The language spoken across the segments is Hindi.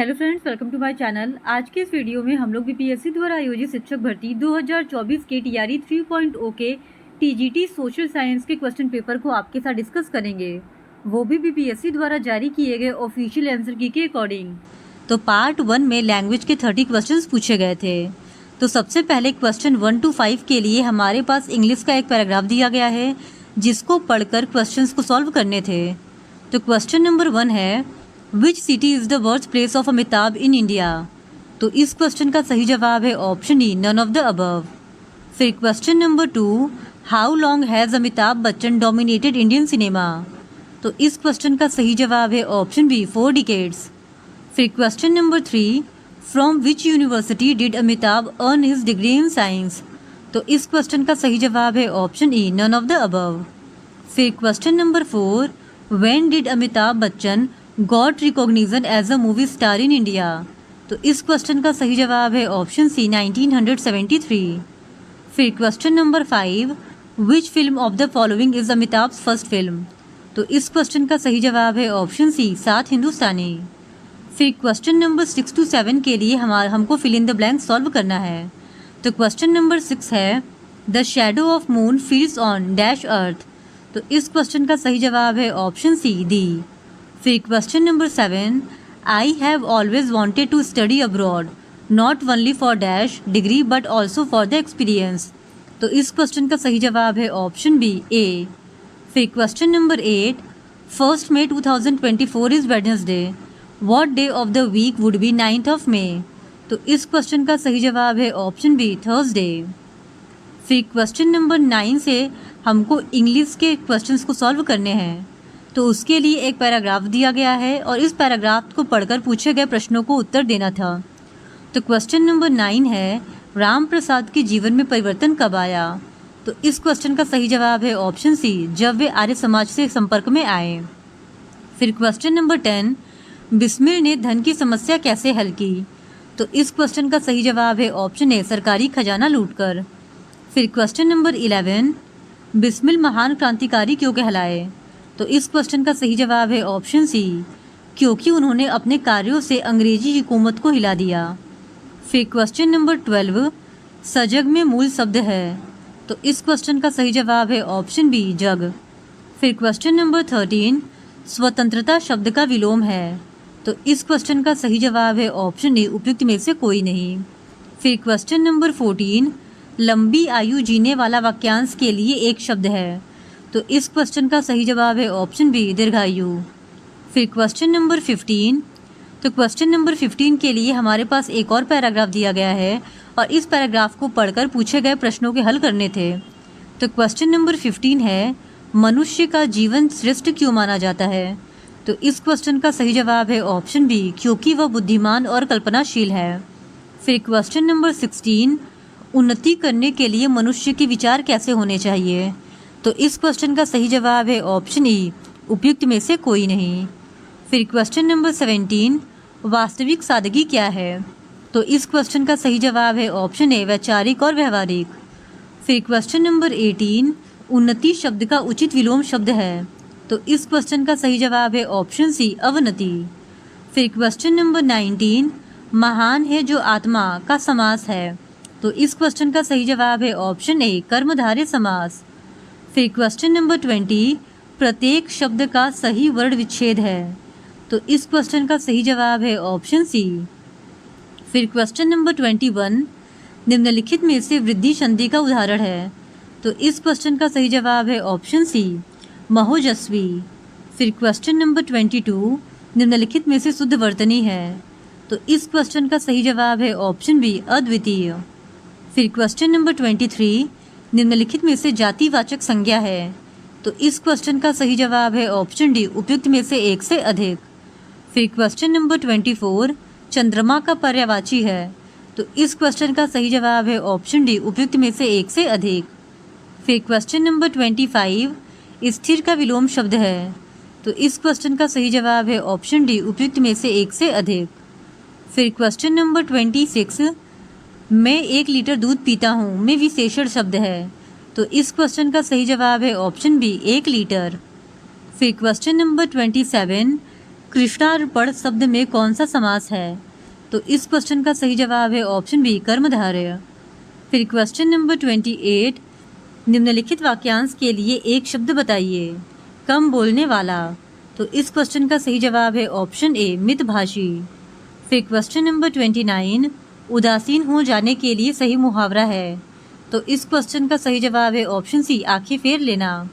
Hello friends, welcome to my channel. आज के इस वीडियो में हम लोग बीपीएससी द्वारा आयोजित शिक्षक भर्ती 2024 के टीआरई 3.0 के टीजीटी सोशल साइंस के क्वेश्चन पेपर को आपके साथ डिस्कस करेंगे, वो भी बीपीएससी द्वारा जारी किए गए ऑफिशियल आंसर की के अकॉर्डिंग। तो पार्ट 1 में लैंग्वेज के 30 क्वेश्चंस पूछे गए थे। तो सबसे पहले क्वेश्चन 1 to 5 के लिए हमारे पास इंग्लिश का एक पैराग्राफ दिया गया है, जिसको पढ़कर क्वेश्चंस को सॉल्व करने थे। तो क्वेश्चन नंबर 1 है, which city is the birth place of Amitabh in India. तो इस क्वेश्चन का सही जवाब है option E, none of the above. फिर question number 2, how long has Amitabh Bachchan dominated Indian cinema. तो इस क्वेश्चन का सही जवाब है ऑप्शन बी, 4 डिकेड्स। फिर question number 3, from which university did Amitabh earn his degree in science. तो इस क्वेश्चन का सही जवाब है option E, none of the above. फिर question number 4, when did Amitabh Bachchan got recognition as a movie star in India. तो इस क्वेश्चन का सही जवाब है ऑप्शन सी, 1973। फिर question number 5, which film of the following is Amitabh first film. तो इस क्वेश्चन का सही जवाब है ऑप्शन सी, 7 हिंदुस्तानी। फिर क्वेश्चन नंबर 6 to 7 के लिए हमको fill in the blank solve करना है। तो क्वेश्चन नंबर 6 है, the shadow of moon falls on dash earth. तो इस क्वेश्चन का सही जवाब है ऑप्शन सी, डी। फिर question number 7, I have always wanted to study abroad not only for dash degree but also for the experience. तो इस क्वेश्चन का सही जवाब है ऑप्शन बी, ए। फिर question number 8, 1 May 2024 is Wednesday, what day of the week would be 9 May। तो इस क्वेश्चन का सही जवाब है ऑप्शन बी, थर्सडे। फिर क्वेश्चन नंबर 9 से हमको इंग्लिश के क्वेश्चंस को सॉल्व करने हैं। तो उसके लिए एक पैराग्राफ दिया गया है और इस पैराग्राफ को पढ़कर पूछे गए प्रश्नों को उत्तर देना था। तो क्वेश्चन नंबर 9 है, राम प्रसाद के जीवन में परिवर्तन कब आया। तो इस क्वेश्चन का सही जवाब है ऑप्शन सी, जब वे आर्य समाज से संपर्क में आए। फिर क्वेश्चन नंबर 10, बिस्मिल ने धन की समस्या कैसे हल की। तो इस क्वेश्चन का सही जवाब है ऑप्शन ए, सरकारी खजाना लूटकर। फिर क्वेश्चन नंबर 11, बिस्मिल महान क्रांतिकारी क्यों कहलाए। तो इस क्वेश्चन का सही जवाब है ऑप्शन सी, क्योंकि उन्होंने अपने कार्यों से अंग्रेजी हुकूमत को हिला दिया। फिर क्वेश्चन नंबर 12, सजग में मूल शब्द है। तो इस क्वेश्चन का सही जवाब है ऑप्शन बी, जग। फिर क्वेश्चन नंबर 13, स्वतंत्रता शब्द का विलोम है। तो इस क्वेश्चन का सही जवाब है ऑप्शन ए, उपयुक्त में से कोई नहीं। फिर क्वेश्चन नंबर 14, लंबी आयु जीने वाला वाक्यांश के लिए एक शब्द है। तो इस क्वेश्चन का सही जवाब है ऑप्शन बी, दीर्घायु। फिर क्वेश्चन नंबर 15, तो क्वेश्चन नंबर 15 के लिए हमारे पास एक और पैराग्राफ दिया गया है और इस पैराग्राफ को पढ़कर पूछे गए प्रश्नों के हल करने थे। तो क्वेश्चन नंबर 15 है, मनुष्य का जीवन श्रेष्ठ क्यों माना जाता है। तो इस क्वेश्चन का सही जवाब है ऑप्शन बी, क्योंकि वह बुद्धिमान और कल्पनाशील है। फिर क्वेश्चन नंबर 16, उन्नति करने के लिए मनुष्य के विचार कैसे होने चाहिए। तो इस क्वेश्चन का सही जवाब है ऑप्शन ई, उपयुक्त में से कोई नहीं। फिर क्वेश्चन नंबर 17, वास्तविक सादगी क्या है। तो इस क्वेश्चन का सही जवाब है ऑप्शन ए, वैचारिक और व्यवहारिक। फिर क्वेश्चन नंबर 18, उन्नति शब्द का उचित विलोम शब्द है। तो इस क्वेश्चन का सही जवाब है ऑप्शन सी, अवनति। फिर क्वेश्चन नंबर 19, महान है जो आत्मा का समास है। तो इस क्वेश्चन का सही जवाब है ऑप्शन ए, कर्मधारय समास। फिर क्वेश्चन नंबर 20, प्रत्येक शब्द का सही वर्ण विच्छेद है। तो इस क्वेश्चन का सही जवाब है ऑप्शन सी। फिर क्वेश्चन नंबर 21, निम्नलिखित में से वृद्धि संधि का उदाहरण है। तो इस क्वेश्चन का सही जवाब है ऑप्शन सी, महोजस्वी। फिर क्वेश्चन नंबर 22, निम्नलिखित में से शुद्ध वर्तनी है। तो इस क्वेश्चन का सही जवाब है ऑप्शन बी, अद्वितीय। फिर क्वेश्चन नंबर 23, निम्नलिखित में से जातिवाचक संज्ञा है। तो इस क्वेश्चन का सही जवाब है ऑप्शन डी, उपयुक्त में से एक से अधिक। फिर क्वेश्चन नंबर 24, चंद्रमा का पर्यायवाची है। तो इस क्वेश्चन का सही जवाब है ऑप्शन डी, उपयुक्त में से एक से अधिक। फिर क्वेश्चन नंबर 25, स्थिर का विलोम शब्द है। तो इस क्वेश्चन का सही जवाब है ऑप्शन डी, उपयुक्त में से एक से अधिक। फिर क्वेश्चन नंबर 26, मैं 1 लीटर दूध पीता हूँ में विशेषण शब्द है। तो इस क्वेश्चन का सही जवाब है ऑप्शन बी, 1 लीटर। फिर क्वेश्चन नंबर 27, कृष्णार्पण शब्द में कौन सा समास है? तो इस क्वेश्चन का सही जवाब है ऑप्शन बी कर्मधारय। फिर क्वेश्चन नंबर 28, निम्नलिखित वाक्यांश के लिए एक शब्द बताइए। कम बोलने वाला। तो इस क्वेश्चन का सही जवाब है ऑप्शन ए मितभाषी। फिर क्वेश्चन नंबर 29, उदासीन हो जाने के लिए सही मुहावरा है। तो इस क्वेश्चन का सही जवाब है ऑप्शन सी आंखें फेर लेना।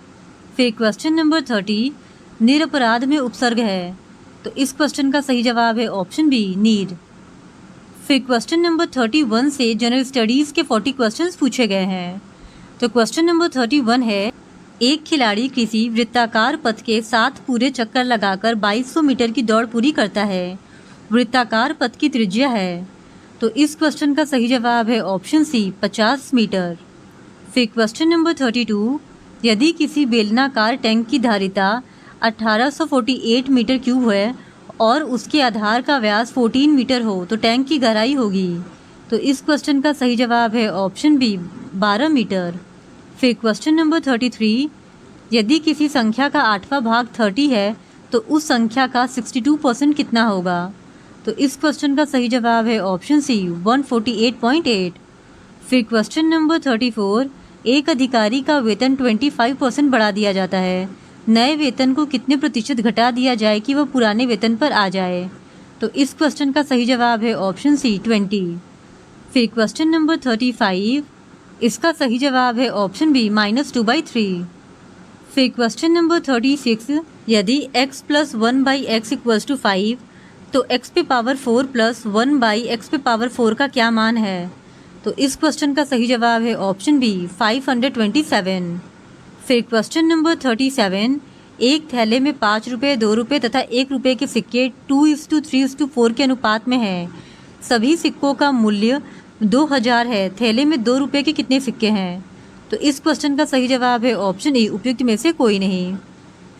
फिर क्वेश्चन नंबर 30, निरपराध में उपसर्ग है। तो इस क्वेश्चन का सही जवाब है ऑप्शन बी नीड। फिर क्वेश्चन नंबर 31 से जनरल स्टडीज़ के 40 क्वेश्चंस पूछे गए हैं। तो क्वेश्चन नंबर 31 है, एक खिलाड़ी किसी वृत्ताकार पथ के 7 पूरे चक्कर लगाकर 2200 मीटर की दौड़ पूरी करता है। वृत्ताकार पथ की त्रिज्या है। तो इस क्वेश्चन का सही जवाब है ऑप्शन सी 50 मीटर। फिर क्वेश्चन नंबर 32, यदि किसी बेलनाकार टैंक की धारिता 1848 मीटर क्यूब है और उसके आधार का व्यास 14 मीटर हो तो टैंक की गहराई होगी। तो इस क्वेश्चन का सही जवाब है ऑप्शन बी 12 मीटर। फिर क्वेश्चन नंबर 33, यदि किसी संख्या का 8वां भाग 30 है तो उस संख्या का 62% कितना होगा? तो इस क्वेश्चन का सही जवाब है ऑप्शन सी 148.8। फिर क्वेश्चन नंबर 34, एक अधिकारी का वेतन 25% बढ़ा दिया जाता है। नए वेतन को कितने प्रतिशत घटा दिया जाए कि वह पुराने वेतन पर आ जाए? तो इस क्वेश्चन का सही जवाब है ऑप्शन सी 20। फिर क्वेश्चन नंबर 35, इसका सही जवाब है ऑप्शन बी -2/3। फिर क्वेश्चन नंबर 36, यदि x + 1/x = 5 तो x पे पावर 4 + 1/x पे पावर 4 का क्या मान है? तो इस क्वेश्चन का सही जवाब है ऑप्शन बी 527। फिर क्वेश्चन नंबर 37, एक थैले में 5 रुपये, 2 रुपये तथा 1 रुपये के सिक्के 2:3:4 के अनुपात में हैं। सभी सिक्कों का मूल्य 2000 है। थैले में 2 रुपये के कितने सिक्के हैं? तो इस क्वेश्चन का सही जवाब है ऑप्शन ए उपयुक्त में से कोई नहीं।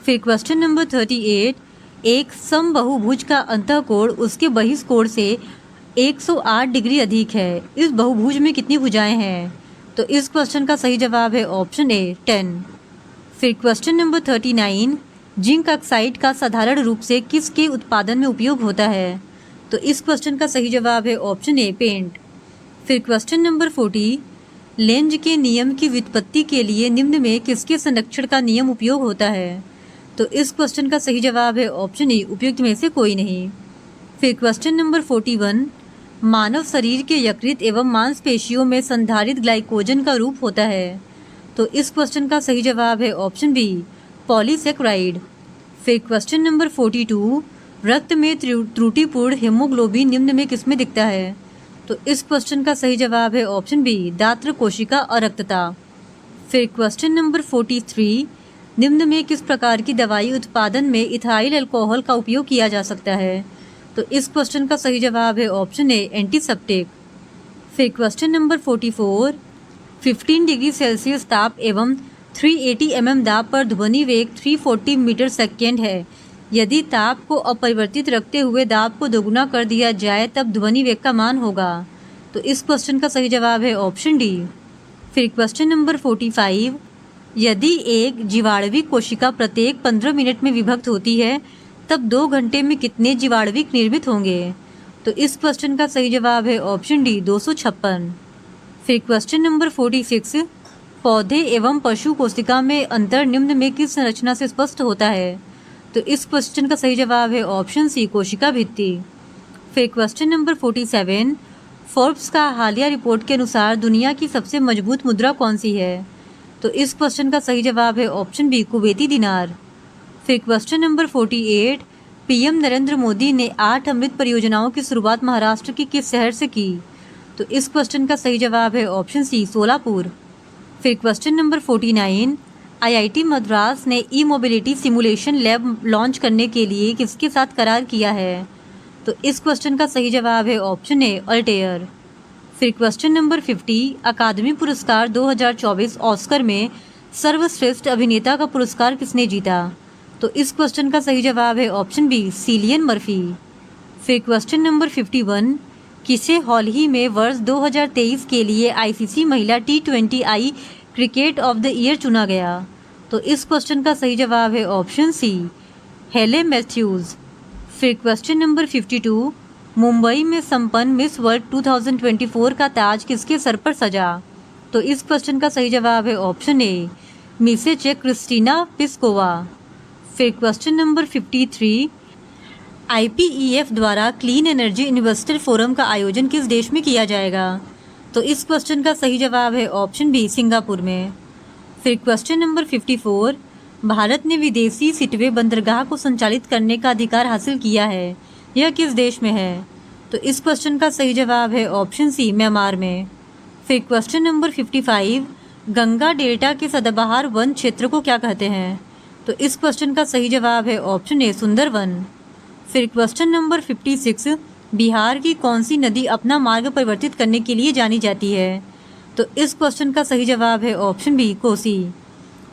फिर क्वेश्चन नंबर 38, एक समबहुभुज का अंतःकोण उसके बहिष्कोण से 108 डिग्री अधिक है। इस बहुभुज में कितनी भुजाएं हैं? तो इस क्वेश्चन का सही जवाब है ऑप्शन ए 10। फिर क्वेश्चन नंबर 39, जिंक ऑक्साइड का साधारण रूप से किसके उत्पादन में उपयोग होता है? तो इस क्वेश्चन का सही जवाब है ऑप्शन ए पेंट। फिर क्वेश्चन नंबर 40, लेंज के नियम की व्युत्पत्ति के लिए निम्न में किसके संरक्षण का नियम उपयोग होता है? तो इस क्वेश्चन का सही जवाब है ऑप्शन ए उपयुक्त में से कोई नहीं। फिर क्वेश्चन नंबर 41, मानव शरीर के यकृत एवं मांसपेशियों में संधारित ग्लाइकोजन का रूप होता है। तो इस क्वेश्चन का सही जवाब है ऑप्शन बी पॉलीसेक्राइड। फिर क्वेश्चन नंबर 42, रक्त में त्रुटिपूर्ण हेमोग्लोबिन निम्न में किसमें दिखता है? तो इस क्वेश्चन का सही जवाब है ऑप्शन बी दात्र कोशिका अरक्तता। फिर क्वेश्चन नंबर 43, निम्न में किस प्रकार की दवाई उत्पादन में इथाइल अल्कोहल का उपयोग किया जा सकता है? तो इस क्वेश्चन का सही जवाब है ऑप्शन ए एंटीसेप्टिक। फिर क्वेश्चन नंबर 44, 15 डिग्री सेल्सियस ताप एवं 380 mm दाब पर ध्वनि वेग 340 मीटर सेकेंड है। यदि ताप को अपरिवर्तित रखते हुए दाब को दोगुना कर दिया जाए तब ध्वनि वेग का मान होगा। तो इस क्वेश्चन का सही जवाब है ऑप्शन डी। फिर क्वेश्चन नंबर 45, यदि एक जीवाणुविक कोशिका प्रत्येक 15 मिनट में विभक्त होती है तब 2 घंटे में कितने जीवाणुविक निर्मित होंगे? तो इस क्वेश्चन का सही जवाब है ऑप्शन डी 256। फिर क्वेश्चन नंबर 46, पौधे एवं पशु कोशिका में अंतर निम्न में किस संरचना से स्पष्ट होता है? तो इस क्वेश्चन का सही जवाब है ऑप्शन सी कोशिका भित्ति। फिर क्वेश्चन नंबर 47, फोर्ब्स का हालिया रिपोर्ट के अनुसार दुनिया की सबसे मजबूत मुद्रा कौन सी है? तो इस क्वेश्चन का सही जवाब है ऑप्शन बी कुवैती दिनार। फिर question number 48, PM Narendra Modi ने 8 अमृत परियोजनाओं की शुरुआत महाराष्ट्र के किस शहर से की? तो इस क्वेश्चन का सही जवाब है ऑप्शन सी सोलापुर। फिर क्वेश्चन नंबर 49, आईआईटी मद्रास ने ई मोबिलिटी सिमुलेशन लैब लॉन्च करने के लिए किसके साथ करार किया है? तो इस क्वेश्चन का सही जवाब है ऑप्शन ए अल्टेयर। फिर क्वेश्चन नंबर 50, अकादमी पुरस्कार 2024 ऑस्कर में सर्वश्रेष्ठ अभिनेता का पुरस्कार किसने जीता? तो इस क्वेश्चन का सही जवाब है ऑप्शन बी सिलियन मर्फी। फिर क्वेश्चन नंबर 51, किसे हाल ही में वर्ष 2023 के लिए आईसीसी महिला T20I cricket of the year चुना गया? तो इस क्वेश्चन का सही जवाब है ऑप्शन सी हेले मैथ्यूज। फिर क्वेश्चन नंबर 52, मुंबई में संपन्न मिस वर्ल्ड 2024 का ताज किसके सर पर सजा? तो इस क्वेश्चन का सही जवाब है option A, Mrs Christina Piskova. फिर क्वेश्चन नंबर 53, IPEF द्वारा क्लीन एनर्जी इन्वेस्टर फोरम का आयोजन किस देश में किया जाएगा? तो इस क्वेश्चन का सही जवाब है ऑप्शन बी, सिंगापुर में। फिर क्वेश्चन नंबर 54, भारत ने विदेशी सिटवे बंदरगाह को संचालित करने का अधिकार हासिल किया है, यह किस देश में है? तो इस क्वेश्चन का सही जवाब है ऑप्शन सी, म्यांमार में। फिर क्वेश्चन नंबर 55, गंगा डेल्टा के सदाबहार वन क्षेत्र को क्या कहते हैं? तो इस क्वेश्चन का सही जवाब है ऑप्शन ए, सुंदरवन। फिर क्वेश्चन नंबर 56, बिहार की कौन सी नदी अपना मार्ग परिवर्तित करने के लिए जानी जाती है? तो इस क्वेश्चन का सही जवाब है ऑप्शन बी, कोसी।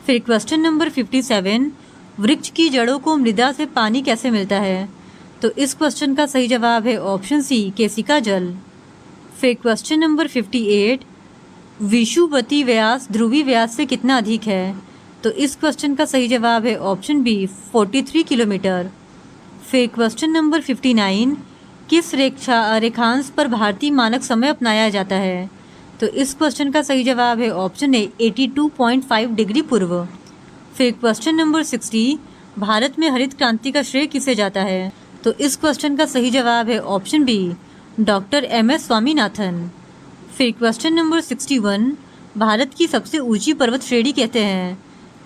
फिर क्वेश्चन नंबर 57, वृक्ष की जड़ों को मृदा से पानी कैसे मिलता है? तो इस क्वेश्चन का सही जवाब है ऑप्शन सी, केसिका जल। फिर क्वेश्चन नंबर 58, विषुवती व्यास ध्रुवी व्यास से कितना अधिक है? तो इस क्वेश्चन का सही जवाब है ऑप्शन बी, 43 किलोमीटर। फिर क्वेश्चन नंबर 59, किस रेखांश पर भारतीय मानक समय अपनाया जाता है? तो इस क्वेश्चन का सही जवाब है ऑप्शन ए, 82.5 डिग्री पूर्व। फिर क्वेश्चन नंबर 60, भारत में हरित क्रांति का श्रेय किसे जाता है? तो इस क्वेश्चन का सही जवाब है option B, doctor MS Swaminathan. फिर क्वेश्चन नंबर 61, भारत की सबसे ऊंची पर्वत श्रेणी कहते हैं?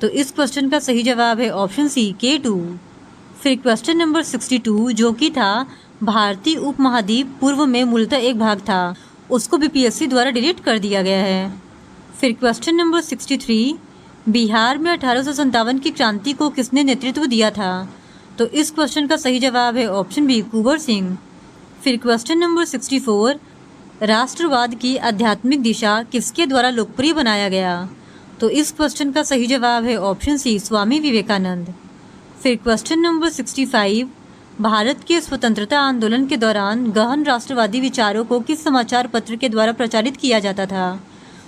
तो इस क्वेश्चन का सही जवाब है ऑप्शन सी, K2। फिर क्वेश्चन नंबर 62, जो कि था भारतीय उपमहाद्वीप पूर्व में मूलतः एक भाग था, उसको BPSC द्वारा डिलीट कर दिया गया है। फिर क्वेश्चन नंबर 63, बिहार में 1857 की क्रांति को किसने नेतृत्व दिया था? तो इस क्वेश्चन का सही जवाब है ऑप्शन बी, कुंवर सिंह। फिर क्वेश्चन नंबर 64, राष्ट्रवाद की आध्यात्मिक दिशा किसके द्वारा लोकप्रिय बनाया गया? तो इस क्वेश्चन का सही जवाब है ऑप्शन सी, स्वामी विवेकानंद। फिर क्वेश्चन नंबर 65, भारत के स्वतंत्रता आंदोलन के दौरान गहन राष्ट्रवादी विचारों को किस समाचार पत्र के द्वारा प्रचारित किया जाता था?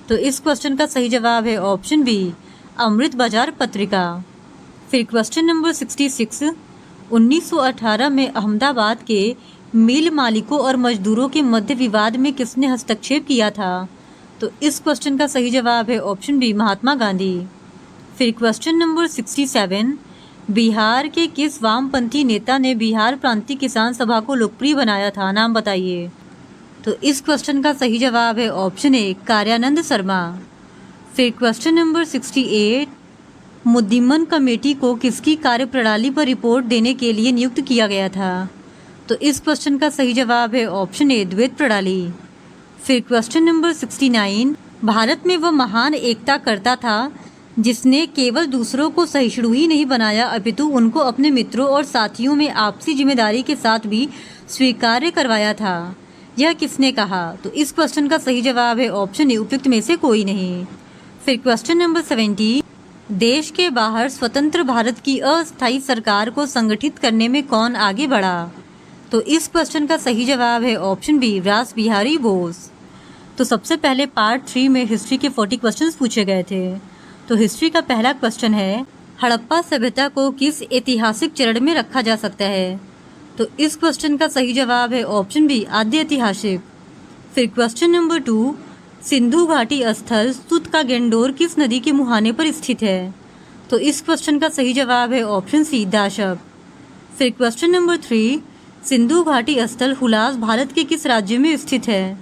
तो इस क्वेश्चन का सही जवाब है ऑप्शन बी, अमृत बाजार पत्रिका। फिर क्वेश्चन नंबर 66, 1918 में अहमदाबाद के मिल मालिकों और मजदूरों के मध्य विवाद में किसने हस्तक्षेप किया था? तो इस क्वेश्चन का सही जवाब है ऑप्शन बी, महात्मा गांधी। फिर क्वेश्चन नंबर 67, बिहार के किस वामपंथी नेता ने बिहार प्रांतीय किसान सभा को लोकप्रिय बनाया था? नाम बताइए। तो इस क्वेश्चन का सही जवाब है ऑप्शन ए, कार्यानंद शर्मा। फिर क्वेश्चन नंबर 68, मुद्दिमन कमेटी को किसकी कार्यप्रणाली पर रिपोर्ट देने के लिए नियुक्त किया गया था? तो इस क्वेश्चन का सही जवाब है ऑप्शन ए, द्वैत प्रणाली। फिर क्वेश्चन नंबर 69, भारत में वह महान एकता करता था जिसने केवल दूसरों को सहिष्णु ही नहीं बनाया अपितु उनको अपने मित्रों और साथियों में आपसी जिम्मेदारी के साथ भी स्वीकार्य करवाया था, यह किसने कहा? तो इस क्वेश्चन का सही जवाब है ऑप्शन ए, उपयुक्त में से कोई नहीं। फिर क्वेश्चन नंबर 70, देश के बाहर स्वतंत्र भारत की अस्थायी सरकार को संगठित करने में कौन आगे बढ़ा? तो इस क्वेश्चन का सही जवाब है ऑप्शन बी, रास बिहारी बोस। तो सबसे पहले पार्ट 3 में हिस्ट्री के 40 क्वेश्चंस पूछे गए थे। तो हिस्ट्री का पहला क्वेश्चन है, हड़प्पा सभ्यता को किस ऐतिहासिक चरण में रखा जा सकता है? तो इस क्वेश्चन का सही जवाब है ऑप्शन बी, आद्य ऐतिहासिक। फिर क्वेश्चन नंबर 2, सिंधु घाटी स्थल सुत का गेंडोर किस नदी के मुहाने पर स्थित है? तो इस क्वेश्चन का सही जवाब है ऑप्शन सी, दाशक। फिर क्वेश्चन नंबर 3, सिंधु घाटी स्थल हुलास भारत के किस राज्य में स्थित है?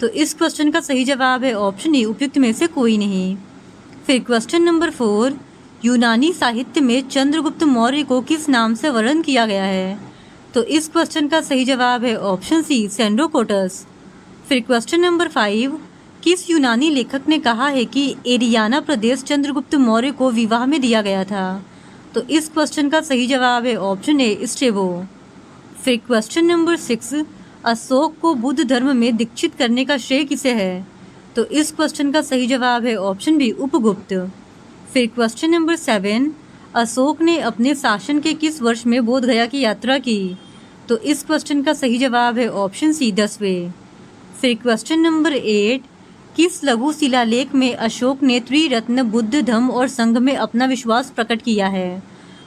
तो इस क्वेश्चन का सही जवाब है ऑप्शन ई, उपयुक्त में से कोई नहीं। फिर क्वेश्चन नंबर 4, यूनानी साहित्य में चंद्रगुप्त मौर्य को किस नाम से वर्णन किया गया है? तो इस क्वेश्चन का सही जवाब है ऑप्शन सी, सेंड्रोकोटस। फिर क्वेश्चन नंबर 5, किस यूनानी लेखक ने कहा है कि एरियाना प्रदेश चंद्रगुप्त मौर्य को विवाह में दिया गया था? तो इस क्वेश्चन का सही जवाब है ऑप्शन ए, स्ट्रेबो। फिर क्वेश्चन नंबर 6, अशोक को बुद्ध धर्म में दीक्षित करने का श्रेय किसे है? तो इस क्वेश्चन का सही जवाब है ऑप्शन बी, उपगुप्त। फिर क्वेश्चन नंबर 7, अशोक ने अपने शासन के किस वर्ष में बोध गया की यात्रा की? तो इस क्वेश्चन का सही जवाब है ऑप्शन सी, 10वें। फिर क्वेश्चन नंबर 8, किस लघु शिलालेख में अशोक ने त्रिरत्न बुद्ध धम्म और संघ में अपना विश्वास प्रकट किया है?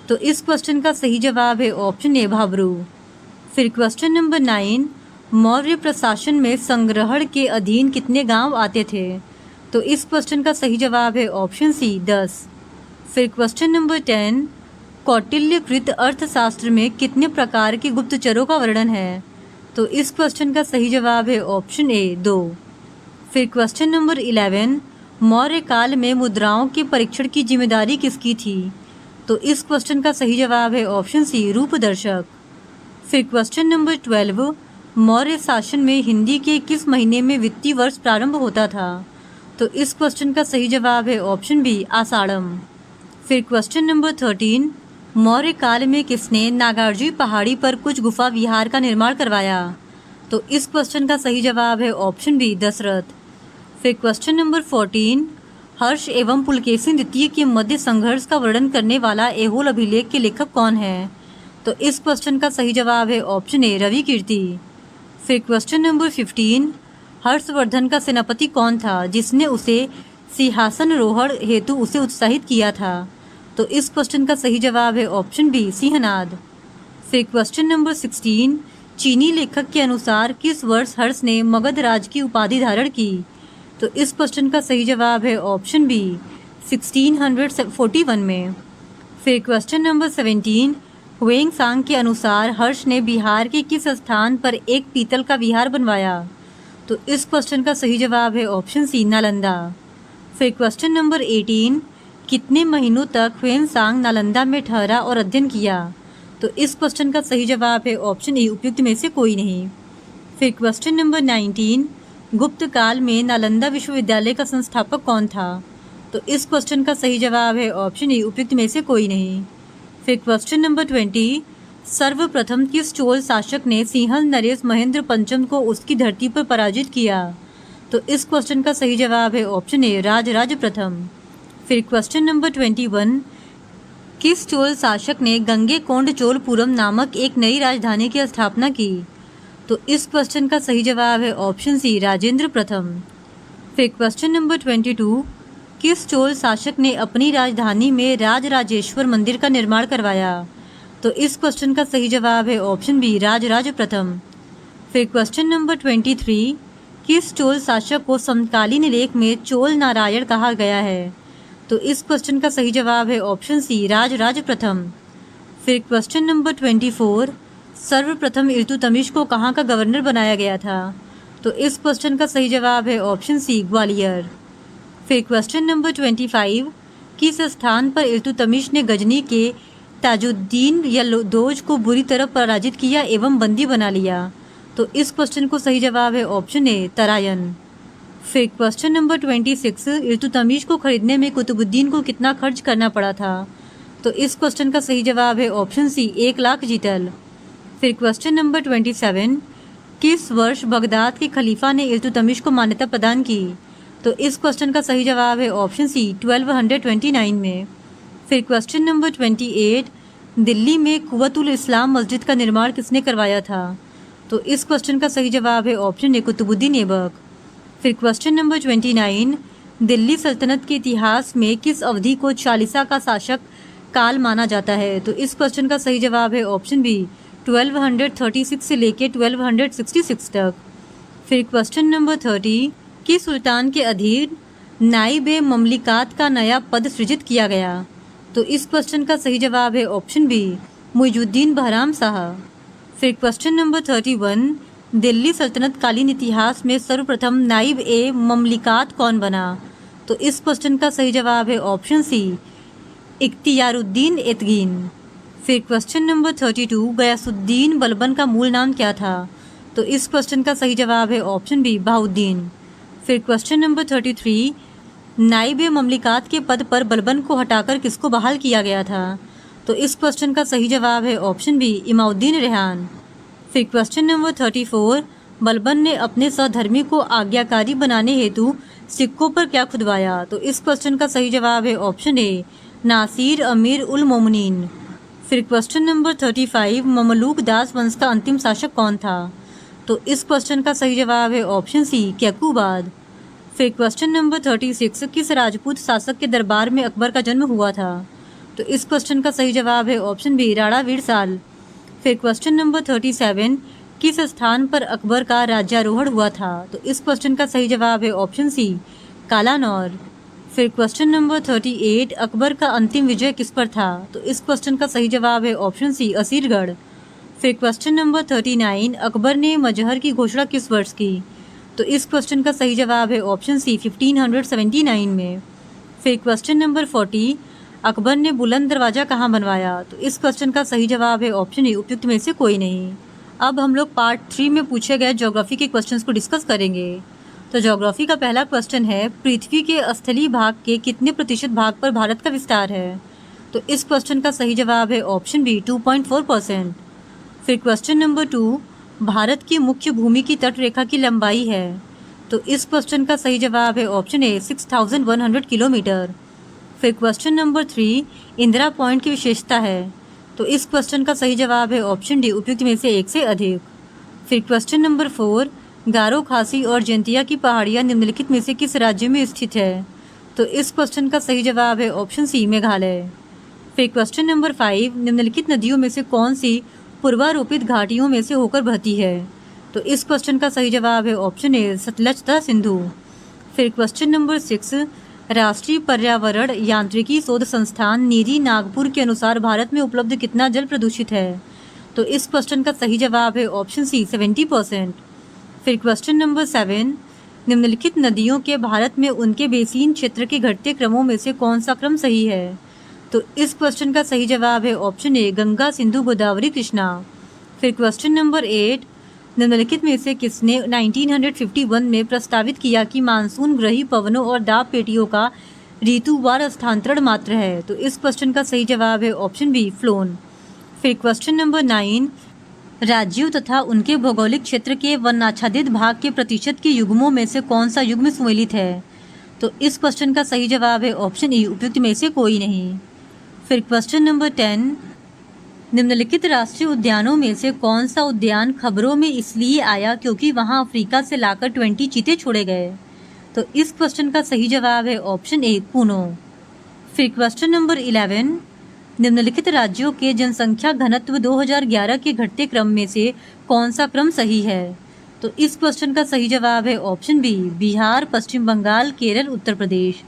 तो इस क्वेश्चन का सही जवाब है ऑप्शन ए, भाब्रू। फिर क्वेश्चन नंबर 9, मौर्य प्रशासन में संग्रहण के अधीन कितने गांव आते थे? तो इस क्वेश्चन का सही जवाब है ऑप्शन सी 10। फिर क्वेश्चन नंबर 10, कौटिल्यकृत अर्थशास्त्र में कितने प्रकार के गुप्तचरों का वर्णन है? तो इस क्वेश्चन का सही जवाब है ऑप्शन ए 2। फिर क्वेश्चन नंबर 11, मौर्य काल में मुद्राओं के परीक्षण की जिम्मेदारी किसकी थी? तो इस क्वेश्चन का सही जवाब है ऑप्शन सी रूपदर्शक। फिर क्वेश्चन नंबर 12, मौर्य शासन में हिंदी के किस महीने में वित्तीय वर्ष प्रारंभ होता था? तो इस क्वेश्चन का सही जवाब है ऑप्शन बी आषाढ़म। फिर क्वेश्चन नंबर 13, मौर्य काल में किसने नागार्जुन पहाड़ी पर कुछ गुफा विहार का निर्माण करवाया? तो इस क्वेश्चन का सही जवाब है ऑप्शन बी दशरथ। फिर क्वेश्चन नंबर 14, हर्ष एवं पुलकेशिन द्वितीय के मध्य संघर्ष का वर्णन करने वाला ऐहोल अभिलेख के लेखक कौन है? तो इस क्वेश्चन का सही जवाब है ऑप्शन ए रवि कीर्ति। फिर क्वेश्चन नंबर 15, हर्षवर्धन का सेनापति कौन था जिसने उसे सिंहासनारोहण हेतु उसे उत्साहित किया था? तो इस क्वेश्चन का सही जवाब है ऑप्शन बी सिंहनाद। फिर क्वेश्चन नंबर 16, चीनी लेखक के अनुसार किस वर्ष हर्ष ने मगध राज की उपाधि धारण की? तो इस क्वेश्चन का सही जवाब है ऑप्शन बी 1641 में। फिर क्वेश्चन नंबर 17, हुएंगसांग के अनुसार हर्ष ने बिहार के किस स्थान पर एक पीतल का विहार बनवाया? तो इस क्वेश्चन का सही जवाब है ऑप्शन सी नालंदा। फिर क्वेश्चन नंबर 18, कितने महीनों तक हुएंगसांग नालंदा में ठहरा और अध्ययन किया? तो इस क्वेश्चन का सही जवाब है ऑप्शन ए उपयुक्त में से कोई नहीं। फिर क्वेश्चन नंबर 19, गुप्त काल में नालंदा विश्वविद्यालय का संस्थापक कौन था? तो इस क्वेश्चन का सही जवाब है ऑप्शन ए उपयुक्त में से कोई नहीं। फिर क्वेश्चन नंबर 20, सर्वप्रथम किस चोल शासक ने सिंहल नरेश महेंद्र पंचम को उसकी धरती पर पराजित किया? तो इस क्वेश्चन का सही जवाब है ऑप्शन ए राजराज प्रथम। फिर क्वेश्चन नंबर 21, किस चोल शासक ने गंगेकोंड चोलपुरम नामक एक नई राजधानी की स्थापना की? तो इस क्वेश्चन का सही जवाब है ऑप्शन सी राजेंद्र प्रथम। फिर क्वेश्चन नंबर 22, किस चोल शासक ने अपनी राजधानी में राजराजेश्वर मंदिर का निर्माण करवाया? तो इस क्वेश्चन का सही जवाब है ऑप्शन बी राजराज प्रथम। फिर क्वेश्चन नंबर 23, किस चोल शासक को समकालीन लेख में चोल नारायण कहा गया है? तो इस क्वेश्चन का सही जवाब है ऑप्शन सी राजराज प्रथम। फिर क्वेश्चन नंबर 24, सर्वप्रथम इल्तुतमिश को कहाँ का गवर्नर बनाया गया था? तो इस क्वेश्चन का सही जवाब है ऑप्शन सी ग्वालियर। फिर क्वेश्चन नंबर 25, किस स्थान पर इल्तुतमिश ने गजनी के ताजुद्दीन यल्दोज को बुरी तरह पराजित किया एवं बंदी बना लिया? तो इस क्वेश्चन को सही जवाब है ऑप्शन ए तरायन। फिर क्वेश्चन नंबर 26, इल्तुतमिश को खरीदने में कुतुबुद्दीन को कितना खर्च करना पड़ा था? तो इस क्वेश्चन का सही जवाब है ऑप्शन सी 1 लाख जीतल। फिर क्वेश्चन नंबर 27, किस वर्ष बगदाद के खलीफा ने इल्तुतमिश को मान्यता प्रदान की? तो इस क्वेश्चन का सही जवाब है ऑप्शन सी 1229 में। फिर क्वेश्चन नंबर 28, दिल्ली में कुव्वतुल इस्लाम मस्जिद का निर्माण किसने करवाया था? तो इस क्वेश्चन का सही जवाब है ऑप्शन ए कुतुबुद्दीन ऐबक। फिर क्वेश्चन नंबर 29, दिल्ली सल्तनत के इतिहास में किस अवधि को चालीसा का शासक काल माना जाता है? तो इस क्वेश्चन का सही जवाब है ऑप्शन बी 1236 से लेकर 1266 तक। फिर क्वेश्चन नंबर 30, किस सुल्तान के अधीन नाइब-ए ममलिकात का नया पद सृजित किया गया? तो इस क्वेश्चन का सही जवाब है ऑप्शन बी मुइजुद्दीन बहराम शाह। फिर क्वेश्चन नंबर 31, दिल्ली सल्तनत कालीन इतिहास में सर्वप्रथम नाइब-ए ममलिकात कौन बना? तो इस क्वेश्चन का सही जवाब है ऑप्शन सी इख्तियारुद्दीन एतगीन। फिर क्वेश्चन नंबर 32, गयासुद्दीन बलबन का मूल नाम क्या था? तो इस क्वेश्चन का सही जवाब है ऑप्शन बी बहाउद्दीन। फिर क्वेश्चन नंबर 33, नाइब-ए ममलिकात के पद पर बलबन को हटाकर किसको बहाल किया गया था? तो इस क्वेश्चन का सही जवाब है ऑप्शन बी इमाउद्दीन रेहान। फिर क्वेश्चन नंबर 34, बलबन ने अपने सहधर्मी को आज्ञाकारी बनाने हेतु सिक्कों पर क्या खुदवाया? तो इस क्वेश्चन का सही जवाब है ऑप्शन ए नासिर अमीर उल मोमिनीन। फिर क्वेश्चन नंबर 35, ममलूक दास वंश का अंतिम शासक कौन था? तो इस क्वेश्चन का सही जवाब है ऑप्शन सी कैकुबाद। फिर क्वेश्चन नंबर 36, किस राजपूत शासक के दरबार में अकबर का जन्म हुआ था? तो इस क्वेश्चन का सही जवाब है ऑप्शन बी राणा वीरसाल। फिर क्वेश्चन नंबर 37, किस स्थान पर अकबर का राज्यारोहण हुआ था? तो इस क्वेश्चन का सही जवाब है ऑप्शन सी, कालानौर। फिर क्वेश्चन नंबर 38, अकबर का अंतिम विजय किस पर था? तो इस क्वेश्चन का सही जवाब है ऑप्शन सी, असीरगढ़। फिर क्वेश्चन नंबर 39, अकबर ने मजहर की घोषणा किस वर्ष की? तो इस क्वेश्चन का सही जवाब है ऑप्शन सी, 1579 में। फिर क्वेश्चन नंबर 40, अकबर ने बुलंद दरवाज़ा कहाँ बनवाया? तो इस क्वेश्चन का सही जवाब है ऑप्शन ए, उपयुक्त में से कोई नहीं। अब हम लोग पार्ट 3 में पूछे गए ज्योग्राफी के क्वेश्चंस को डिस्कस करेंगे। तो ज्योग्राफी का पहला क्वेश्चन है, पृथ्वी के स्थलीय भाग के कितने प्रतिशत भाग पर भारत का विस्तार है? तो इस क्वेश्चन का सही जवाब है ऑप्शन बी, 2.4%। फिर क्वेश्चन नंबर 2, भारत की मुख्य भूमि की तट रेखा की लंबाई है? तो इस क्वेश्चन का सही जवाब है ऑप्शन ए, 6100 किलोमीटर। फिर क्वेश्चन नंबर 3, इंदिरा पॉइंट की विशेषता है? तो इस क्वेश्चन का सही जवाब है ऑप्शन डी, उपयुक्त में से एक से अधिक। फिर क्वेश्चन नंबर 4, गारो, खासी और जयंतिया की पहाड़ियाँ निम्नलिखित में से किस राज्य में स्थित है? तो इस क्वेश्चन का सही जवाब है ऑप्शन सी, मेघालय। फिर क्वेश्चन नंबर 5, निम्नलिखित नदियों में से कौन सी पूर्वारोपित घाटियों में से होकर बहती है? तो इस क्वेश्चन का सही जवाब है ऑप्शन ए, सतलज तथा सिंधु। फिर क्वेश्चन नंबर 6, राष्ट्रीय पर्यावरण यांत्रिकी शोध संस्थान नीरी नागपुर के अनुसार भारत में उपलब्ध कितना जल प्रदूषित है? तो इस क्वेश्चन का सही जवाब है ऑप्शन सी, 70%। फिर क्वेश्चन नंबर 7, निम्नलिखित नदियों के भारत में उनके बेसिन क्षेत्र के घटते क्रमों में से कौन सा क्रम सही है? तो इस क्वेश्चन का सही जवाब है ऑप्शन ए, गंगा, सिंधु, गोदावरी, कृष्णा। फिर क्वेश्चन नंबर 8, निम्नलिखित में से किसने 1951 में प्रस्तावित किया कि मानसून ग्रही पवनों और दाब पेटियों का ऋतुवार स्थानांतरण मात्र है? तो इस क्वेश्चन का सही जवाब है ऑप्शन बी, फ्लोन। फिर क्वेश्चन नंबर 9, राज्यों तथा उनके भौगोलिक क्षेत्र के वनाच्छादित भाग के प्रतिशत के युग्मों में से कौन सा युग्म सुमेलित है? तो इस क्वेश्चन का सही जवाब है ऑप्शन ई, उपयुक्त में से कोई नहीं। फिर क्वेश्चन नंबर 10, निम्नलिखित राष्ट्रीय उद्यानों में से कौन सा उद्यान खबरों में इसलिए आया क्योंकि वहां अफ्रीका से लाकर 20 चीते छोड़े गए? तो इस क्वेश्चन का सही जवाब है ऑप्शन ए, कूनो। फिर क्वेश्चन नंबर 11, निम्नलिखित राज्यों के जनसंख्या घनत्व 2011 के घटते क्रम में से कौन सा क्रम सही है? तो इस क्वेश्चन का सही जवाब है ऑप्शन बी, बिहार, पश्चिम बंगाल, केरल, उत्तर प्रदेश।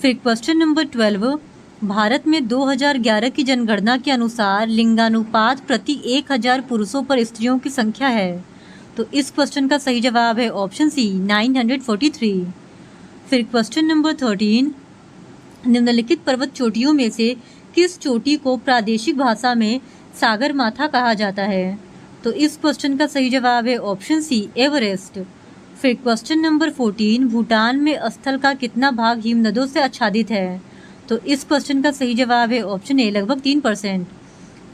फिर क्वेश्चन नंबर 12, भारत में 2011 की जनगणना के अनुसार लिंगानुपात प्रति 1000 पुरुषों पर स्त्रियों की संख्या है? तो इस क्वेश्चन का सही जवाब है ऑप्शन सी, 943। फिर क्वेश्चन नंबर 13, निम्नलिखित पर्वत चोटियों में से किस चोटी को प्रादेशिक भाषा में सागर माथा कहा जाता है? तो इस क्वेश्चन का सही जवाब है ऑप्शन सी, एवरेस्ट। फिर क्वेश्चन नंबर 14, भूटान में स्थल का कितना भाग हिमनदों से आच्छादित है? तो इस क्वेश्चन का सही जवाब है ऑप्शन ए, लगभग 3%।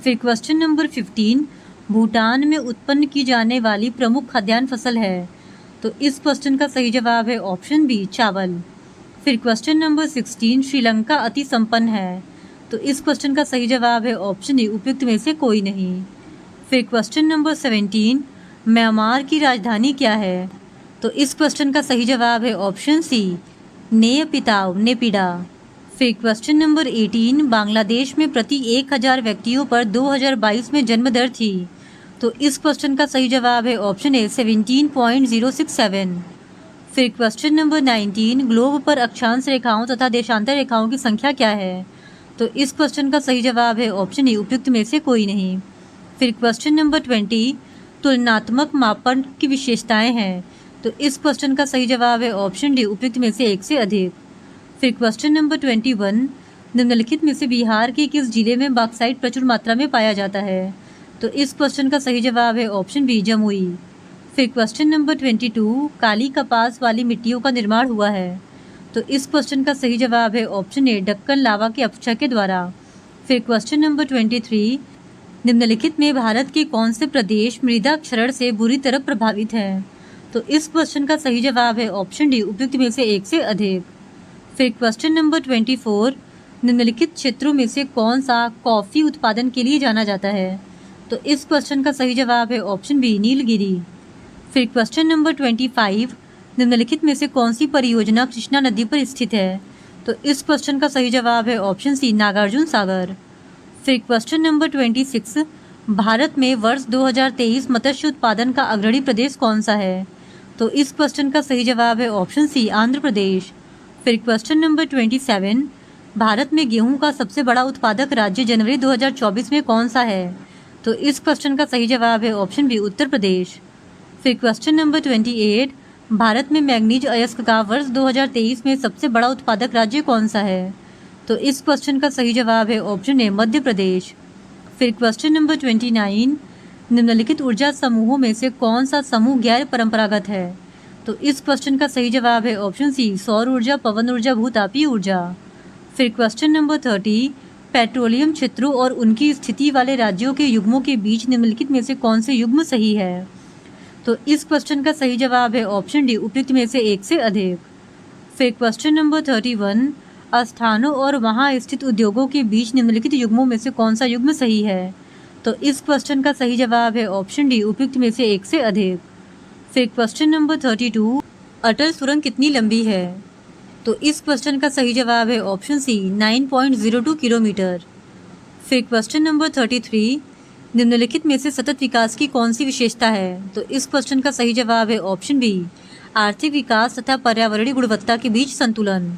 फिर क्वेश्चन नंबर 15, भूटान में उत्पन्न की जाने वाली प्रमुख खाद्यान्न फसल है? तो इस क्वेश्चन का सही जवाब है ऑप्शन बी, चावल। फिर क्वेश्चन नंबर 16, श्रीलंका अति संपन्न है? तो इस क्वेश्चन का सही जवाब है ऑप्शन ए, उपयुक्त में से कोई नहीं। फिर क्वेश्चन नंबर 17, म्यांमार की राजधानी क्या है? तो इस क्वेश्चन का सही जवाब है ऑप्शन सी, नेपिताव, नेपिडा। फिर क्वेश्चन नंबर 18, बांग्लादेश में प्रति 1000 व्यक्तियों पर 2022 में जन्म दर थी? तो इस क्वेश्चन का सही जवाब है ऑप्शन ए, 17.067। फिर क्वेश्चन नंबर 19, ग्लोब पर अक्षांश रेखाओं तथा देशांतर रेखाओं की संख्या क्या है? तो इस क्वेश्चन का सही जवाब है ऑप्शन ए, उपयुक्त में से कोई नहीं। फिर क्वेश्चन नंबर 20, तुलनात्मक मापन की विशेषताएं हैं? तो इस क्वेश्चन का सही जवाब है ऑप्शन डी, उपयुक्त में से एक से अधिक। फिर क्वेश्चन नंबर 21, निम्नलिखित में से बिहार के किस जिले में बॉक्साइट प्रचुर मात्रा में पाया जाता है? तो इस क्वेश्चन का सही जवाब है ऑप्शन बी, जमुई। फिर क्वेश्चन नंबर 22, काली कपास वाली मिट्टियों का निर्माण हुआ है? तो इस क्वेश्चन का सही जवाब है ऑप्शन ए, डक्कन लावा के अपक्षय के द्वारा। फिर क्वेश्चन नंबर 23, निम्नलिखित में भारत के कौन से प्रदेश मृदा क्षरण से बुरी तरह प्रभावित है? तो इस क्वेश्चन का सही जवाब है ऑप्शन डी, उपयुक्त में से एक से अधिक। फिर क्वेश्चन नंबर 24, निम्नलिखित क्षेत्रों में से कौन सा कॉफ़ी उत्पादन के लिए जाना जाता है? तो इस क्वेश्चन का सही जवाब है ऑप्शन बी, नीलगिरी। फिर क्वेश्चन नंबर 25, निम्नलिखित में से कौन सी परियोजना कृष्णा नदी पर स्थित है? तो इस क्वेश्चन का सही जवाब है ऑप्शन सी, नागार्जुन सागर। फिर क्वेश्चन नंबर 26, भारत में वर्ष 2023 मत्स्य उत्पादन का अग्रणी प्रदेश कौन सा है? तो इस क्वेश्चन का सही जवाब है ऑप्शन सी, आंध्र प्रदेश। फिर क्वेश्चन नंबर 27, भारत में गेहूं का सबसे बड़ा उत्पादक राज्य जनवरी 2024 में कौन सा है? तो इस क्वेश्चन का सही जवाब है ऑप्शन बी, उत्तर प्रदेश। फिर क्वेश्चन नंबर 28, भारत में मैग्नीज अयस्क का वर्ष 2023 में सबसे बड़ा उत्पादक राज्य कौन सा है? तो इस क्वेश्चन का सही जवाब है ऑप्शन ए, मध्य प्रदेश। फिर क्वेश्चन नंबर 29, निम्नलिखित ऊर्जा समूहों में से कौन सा समूह गैर परंपरागत है? तो इस क्वेश्चन का सही जवाब है ऑप्शन सी, सौर ऊर्जा, पवन ऊर्जा, भूतापीय ऊर्जा। फिर क्वेश्चन नंबर 30, पेट्रोलियम क्षेत्रों और उनकी स्थिति वाले राज्यों के युग्मों के बीच निम्नलिखित में से कौन से युग्म सही है? तो इस क्वेश्चन का सही जवाब है ऑप्शन डी, उपयुक्त में से एक से अधिक। फिर क्वेश्चन नंबर 31, स्थानों और वहां स्थित उद्योगों के बीच निम्नलिखित युग्मों में से कौन सा युग्म सही है? तो इस क्वेश्चन का सही जवाब है ऑप्शन डी, उपयुक्त में से एक से अधिक। फिर क्वेश्चन नंबर 32, अटल सुरंग कितनी लंबी है? तो इस क्वेश्चन का सही जवाब है ऑप्शन सी, 9.02 किलोमीटर। फिर क्वेश्चन नंबर 33, निम्नलिखित में से सतत विकास की कौन सी विशेषता है? तो इस क्वेश्चन का सही जवाब है ऑप्शन बी, आर्थिक विकास तथा पर्यावरणीय गुणवत्ता के बीच संतुलन।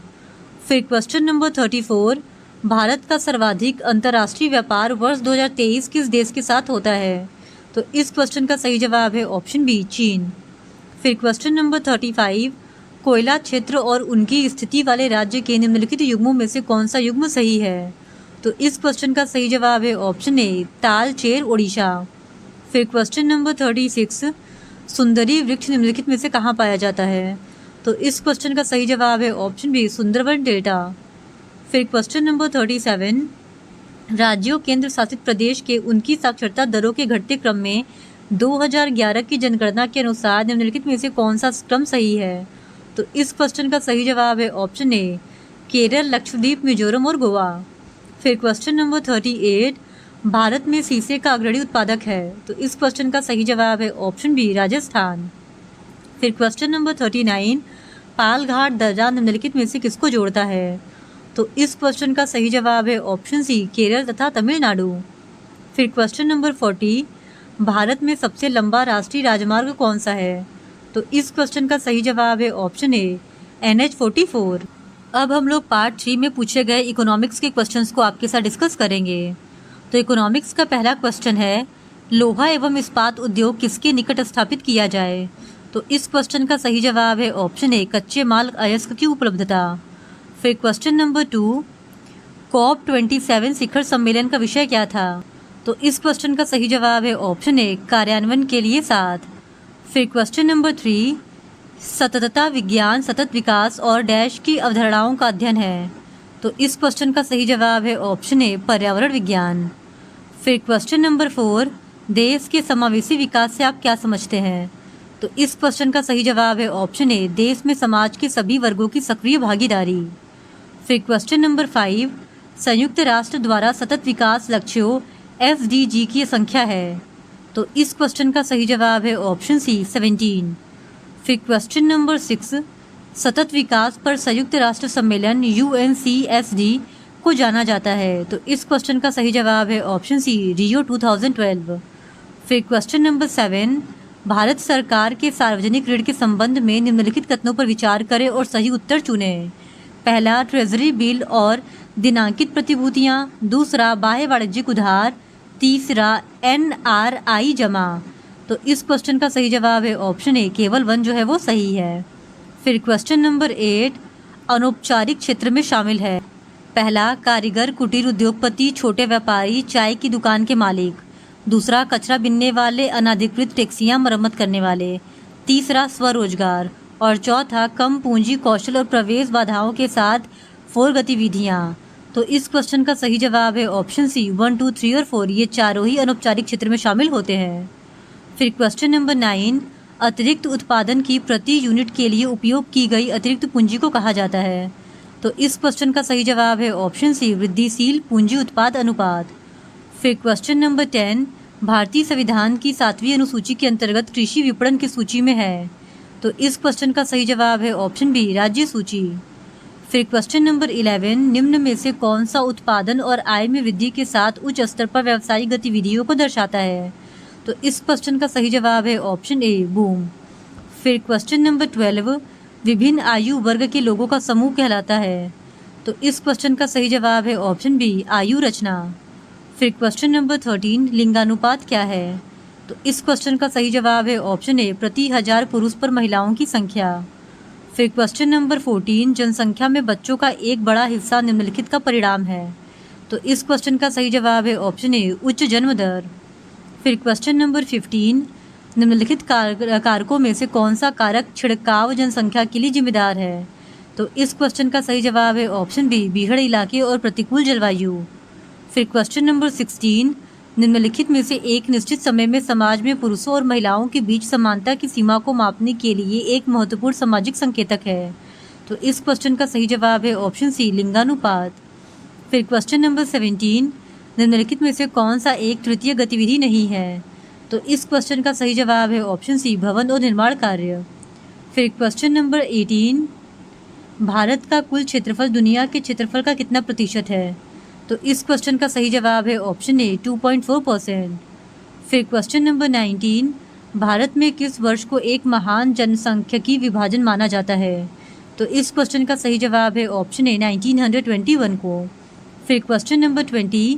फिर क्वेश्चन नंबर 34, भारत का सर्वाधिक अंतर्राष्ट्रीय व्यापार वर्ष 2023 किस देश के साथ होता है? तो इस क्वेश्चन का सही जवाब है ऑप्शन बी, चीन। फिर क्वेश्चन नंबर 35, कोयला क्षेत्र और उनकी स्थिति वाले राज्य के निम्नलिखित युग्मों में से कौन सा युग्म सही है? तो इस क्वेश्चन का सही जवाब है ऑप्शन ए, तालचेर, ओडिशा। फिर क्वेश्चन नंबर 36, सुंदरी वृक्ष निम्नलिखित में से कहाँ पाया जाता है? तो इस क्वेश्चन का सही जवाब है ऑप्शन बी, सुंदरवन डेल्टा। फिर क्वेश्चन नंबर 37, राज्यों केंद्र शासित प्रदेश के उनकी साक्षरता दरों के घटते क्रम में 2011 की जनगणना के अनुसार निम्नलिखित में से कौन सा क्रम सही है? तो इस क्वेश्चन का सही जवाब है ऑप्शन ए, केरल, लक्षद्वीप, मिजोरम और गोवा। फिर क्वेश्चन नंबर 38, भारत में शीशे का अग्रणी उत्पादक है? तो इस क्वेश्चन का सही जवाब है ऑप्शन बी, राजस्थान। फिर क्वेश्चन नंबर 39, पालघाट दर्रा निम्नलिखित में से किसको जोड़ता है? तो इस क्वेश्चन का सही जवाब है ऑप्शन सी, केरल तथा तमिलनाडु। फिर क्वेश्चन नंबर 40, भारत में सबसे लंबा राष्ट्रीय राजमार्ग कौन सा है? तो इस क्वेश्चन का सही जवाब है ऑप्शन ए, NH44। अब हम लोग पार्ट 3 में पूछे गए इकोनॉमिक्स के क्वेश्चंस को आपके साथ डिस्कस करेंगे। तो इकोनॉमिक्स का पहला क्वेश्चन है, लोहा एवं इस्पात उद्योग किसके निकट स्थापित किया जाए? तो इस क्वेश्चन का सही जवाब है ऑप्शन ए, कच्चे माल अयस्क की उपलब्धता। फिर क्वेश्चन नंबर 2, COP27 शिखर सम्मेलन का विषय क्या था? तो इस क्वेश्चन का सही जवाब है ऑप्शन ए, कार्यान्वयन के लिए साथ। फिर क्वेश्चन नंबर 3, सततता विज्ञान सतत विकास और डैश की अवधारणाओं का अध्ययन है। तो इस क्वेश्चन का सही जवाब है ऑप्शन ए, पर्यावरण विज्ञान। फिर क्वेश्चन नंबर 4, देश के समावेशी विकास से आप क्या समझते हैं? तो इस क्वेश्चन का सही जवाब है ऑप्शन ए, देश में समाज के सभी वर्गों की सक्रिय भागीदारी। फिर क्वेश्चन नंबर 5, संयुक्त राष्ट्र द्वारा सतत विकास लक्ष्यों SDG की संख्या है? तो इस क्वेश्चन का सही जवाब है ऑप्शन सी, 17। फिर क्वेश्चन नंबर 6, सतत विकास पर संयुक्त राष्ट्र सम्मेलन UNCSD को जाना जाता है? तो इस क्वेश्चन का सही जवाब है ऑप्शन सी, रियो 2012। फिर क्वेश्चन नंबर 7, भारत सरकार के सार्वजनिक ऋण के संबंध में निम्नलिखित कथनों पर विचार करें और सही उत्तर चुनें। पहला, ट्रेजरी बिल और दिनांकित प्रतिभूतियाँ। दूसरा, बाह्य वाणिज्यिक उधार। तीसरा, NRI जमा। तो इस क्वेश्चन का सही जवाब है ऑप्शन ए, केवल 1 जो है वो सही है। फिर क्वेश्चन नंबर 8, अनौपचारिक क्षेत्र में शामिल है। पहला, कारीगर, कुटीर उद्योगपति, छोटे व्यापारी, चाय की दुकान के मालिक। दूसरा, कचरा बीनने वाले, अनाधिकृत टैक्सियां मरम्मत करने वाले। तीसरा, स्वरोजगार। और चौथा, कम पूंजी, कौशल और प्रवेश बाधाओं के साथ 4 गतिविधियां। तो इस क्वेश्चन का सही जवाब है ऑप्शन सी, 1, 2, 3 और 4, ये चारों ही अनौपचारिक क्षेत्र में शामिल होते हैं। फिर क्वेश्चन नंबर 9, अतिरिक्त उत्पादन की प्रति यूनिट के लिए उपयोग की गई अतिरिक्त पूंजी को कहा जाता है? तो इस क्वेश्चन का सही जवाब है ऑप्शन सी, वृद्धिशील पूंजी उत्पाद अनुपात। फिर क्वेश्चन नंबर 10, भारतीय संविधान की 7वीं अनुसूची के अंतर्गत कृषि विपणन की सूची में है? तो इस क्वेश्चन का सही जवाब है ऑप्शन बी, राज्य सूची। फिर क्वेश्चन नंबर 11, निम्न में से कौन सा उत्पादन और आय में वृद्धि के साथ उच्च स्तर पर व्यावसायिक गतिविधियों को दर्शाता है? तो इस क्वेश्चन का सही जवाब है ऑप्शन ए, बूम। फिर क्वेश्चन नंबर 12, विभिन्न आयु वर्ग के लोगों का समूह कहलाता है? तो इस क्वेश्चन का सही जवाब है ऑप्शन बी, आयु रचना। फिर क्वेश्चन नंबर 13, लिंगानुपात क्या है? तो इस क्वेश्चन का सही जवाब है ऑप्शन ए, प्रति 1000 पुरुष पर महिलाओं की संख्या। फिर क्वेश्चन नंबर 14, जनसंख्या में बच्चों का एक बड़ा हिस्सा निम्नलिखित का परिणाम है? तो इस क्वेश्चन का सही जवाब है ऑप्शन ए, उच्च जन्म दर। फिर क्वेश्चन नंबर 15, निम्नलिखित कारकों में से कौन सा कारक छिड़काव जनसंख्या के लिए जिम्मेदार है? तो इस क्वेश्चन का सही जवाब है ऑप्शन बी, बीहड़ इलाके और प्रतिकूल जलवायु। फिर क्वेश्चन नंबर 16, निम्नलिखित में से एक निश्चित समय में समाज में पुरुषों और महिलाओं के बीच समानता की सीमा को मापने के लिए एक महत्वपूर्ण सामाजिक संकेतक है? तो इस क्वेश्चन का सही जवाब है ऑप्शन सी, लिंगानुपात। फिर क्वेश्चन नंबर 17, निम्नलिखित में से कौन सा एक तृतीय गतिविधि नहीं है? तो इस क्वेश्चन का सही जवाब है ऑप्शन सी, भवन और निर्माण कार्य। फिर क्वेश्चन नंबर 18, भारत का कुल क्षेत्रफल दुनिया के क्षेत्रफल का कितना प्रतिशत है? तो इस क्वेश्चन का सही जवाब है ऑप्शन ए, 2.4%। फिर क्वेश्चन नंबर 19, भारत में किस वर्ष को एक महान जनसांख्यिकी विभाजन माना जाता है? तो इस क्वेश्चन का सही जवाब है ऑप्शन ए, 1921 को। फिर क्वेश्चन नंबर 20,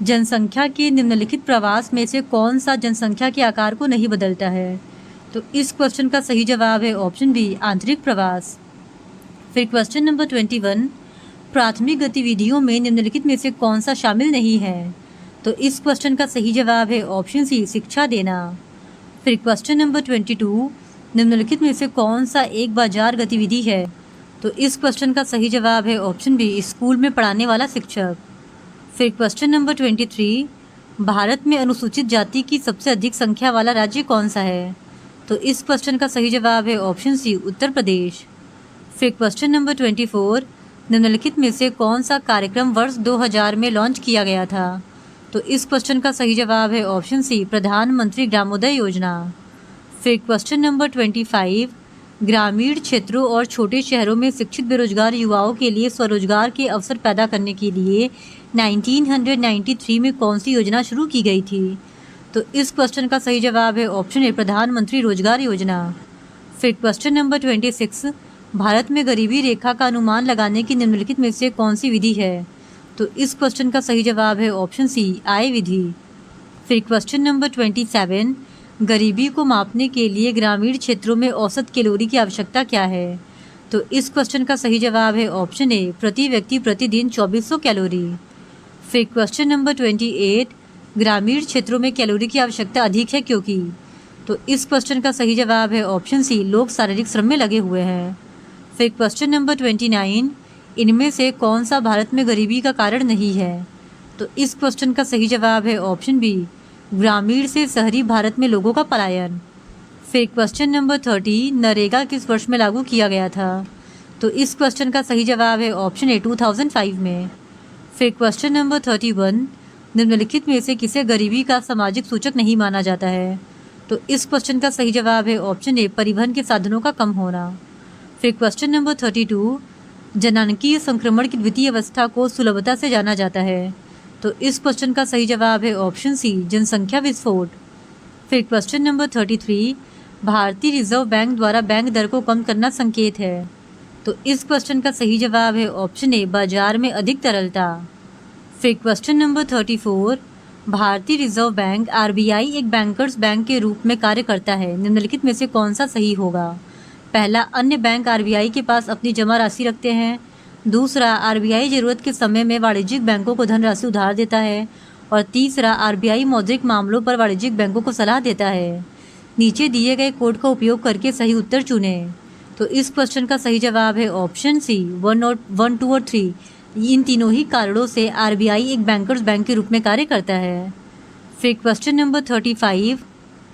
जनसंख्या के निम्नलिखित प्रवास में से कौन सा जनसंख्या के आकार को नहीं बदलता है? तो इस क्वेश्चन का सही जवाब है ऑप्शन बी, आंतरिक प्रवास। फिर क्वेश्चन नंबर 21, प्राथमिक गतिविधियों में निम्नलिखित में से कौन सा शामिल नहीं है? तो इस क्वेश्चन का सही जवाब है ऑप्शन सी, शिक्षा देना। फिर क्वेश्चन नंबर 22, निम्नलिखित में से कौन सा एक बाजार गतिविधि है? तो इस क्वेश्चन का सही जवाब है ऑप्शन बी, स्कूल में पढ़ाने वाला शिक्षक। फिर क्वेश्चन नंबर 23, भारत में अनुसूचित जाति की सबसे अधिक संख्या वाला राज्य कौन सा है? तो इस क्वेश्चन का सही जवाब है ऑप्शन सी, उत्तर प्रदेश। फिर क्वेश्चन नंबर 24, निम्नलिखित में से कौन सा कार्यक्रम वर्ष 2000 में लॉन्च किया गया था? तो इस क्वेश्चन का सही जवाब है ऑप्शन सी, प्रधानमंत्री ग्रामोदय योजना। फिर क्वेश्चन नंबर 25, ग्रामीण क्षेत्रों और छोटे शहरों में शिक्षित बेरोजगार युवाओं के लिए स्वरोजगार के अवसर पैदा करने के लिए 1993 में कौन सी योजना शुरू की गई थी? तो इस क्वेश्चन का सही जवाब है ऑप्शन ए, प्रधानमंत्री रोजगार योजना। फिर क्वेश्चन नंबर 26, भारत में गरीबी रेखा का अनुमान लगाने की निम्नलिखित में से कौन सी विधि है? तो इस क्वेश्चन का सही जवाब है ऑप्शन सी, आय विधि। फिर क्वेश्चन नंबर 27, गरीबी को मापने के लिए ग्रामीण क्षेत्रों में औसत कैलोरी की आवश्यकता क्या है? तो इस क्वेश्चन का सही जवाब है ऑप्शन ए, प्रति व्यक्ति प्रतिदिन 2400 कैलोरी। फिर क्वेश्चन नंबर 28, ग्रामीण क्षेत्रों में कैलोरी की आवश्यकता अधिक है क्योंकि? तो इस क्वेश्चन का सही जवाब है ऑप्शन सी, लोग शारीरिक श्रम में लगे हुए हैं। फिर क्वेश्चन नंबर 29, इनमें से कौन सा भारत में गरीबी का कारण नहीं है? तो इस क्वेश्चन का सही जवाब है ऑप्शन बी, ग्रामीण से शहरी भारत में लोगों का पलायन। फिर क्वेश्चन नंबर 30, नरेगा किस वर्ष में लागू किया गया था? तो इस क्वेश्चन का सही जवाब है ऑप्शन ए, 2005 में। फिर क्वेश्चन नंबर 31, निम्नलिखित में से किसे गरीबी का सामाजिक सूचक नहीं माना जाता है? तो इस क्वेश्चन का सही जवाब है ऑप्शन ए, परिवहन के साधनों का कम होना। फिर क्वेश्चन नंबर 32, जनानकीय संक्रमण की द्वितीय अवस्था को सुलभता से जाना जाता है। तो इस क्वेश्चन का सही जवाब है ऑप्शन सी, जनसंख्या विस्फोट। फिर क्वेश्चन नंबर 33, भारतीय रिजर्व बैंक द्वारा बैंक दर को कम करना संकेत है। तो इस क्वेश्चन का सही जवाब है ऑप्शन ए, बाजार में अधिक तरलता। फिर क्वेश्चन नंबर 34, भारतीय रिजर्व बैंक आरबीआई एक बैंकर्स बैंक के रूप में कार्य करता है, निम्नलिखित में से कौन सा सही होगा? पहला, अन्य बैंक आरबीआई के पास अपनी जमा राशि रखते हैं। दूसरा, आरबीआई जरूरत के समय में वाणिज्यिक बैंकों को धनराशि उधार देता है। और तीसरा, आरबीआई मौद्रिक मामलों पर वाणिज्यिक बैंकों को सलाह देता है। नीचे दिए गए कोड का उपयोग करके सही उत्तर चुनें। तो इस क्वेश्चन का सही जवाब है ऑप्शन सी, 1, 2 और 3। इन तीनों ही कारणों से आरबीआई एक बैंकर्स बैंक के रूप में कार्य करता है। फिर क्वेश्चन नंबर 35,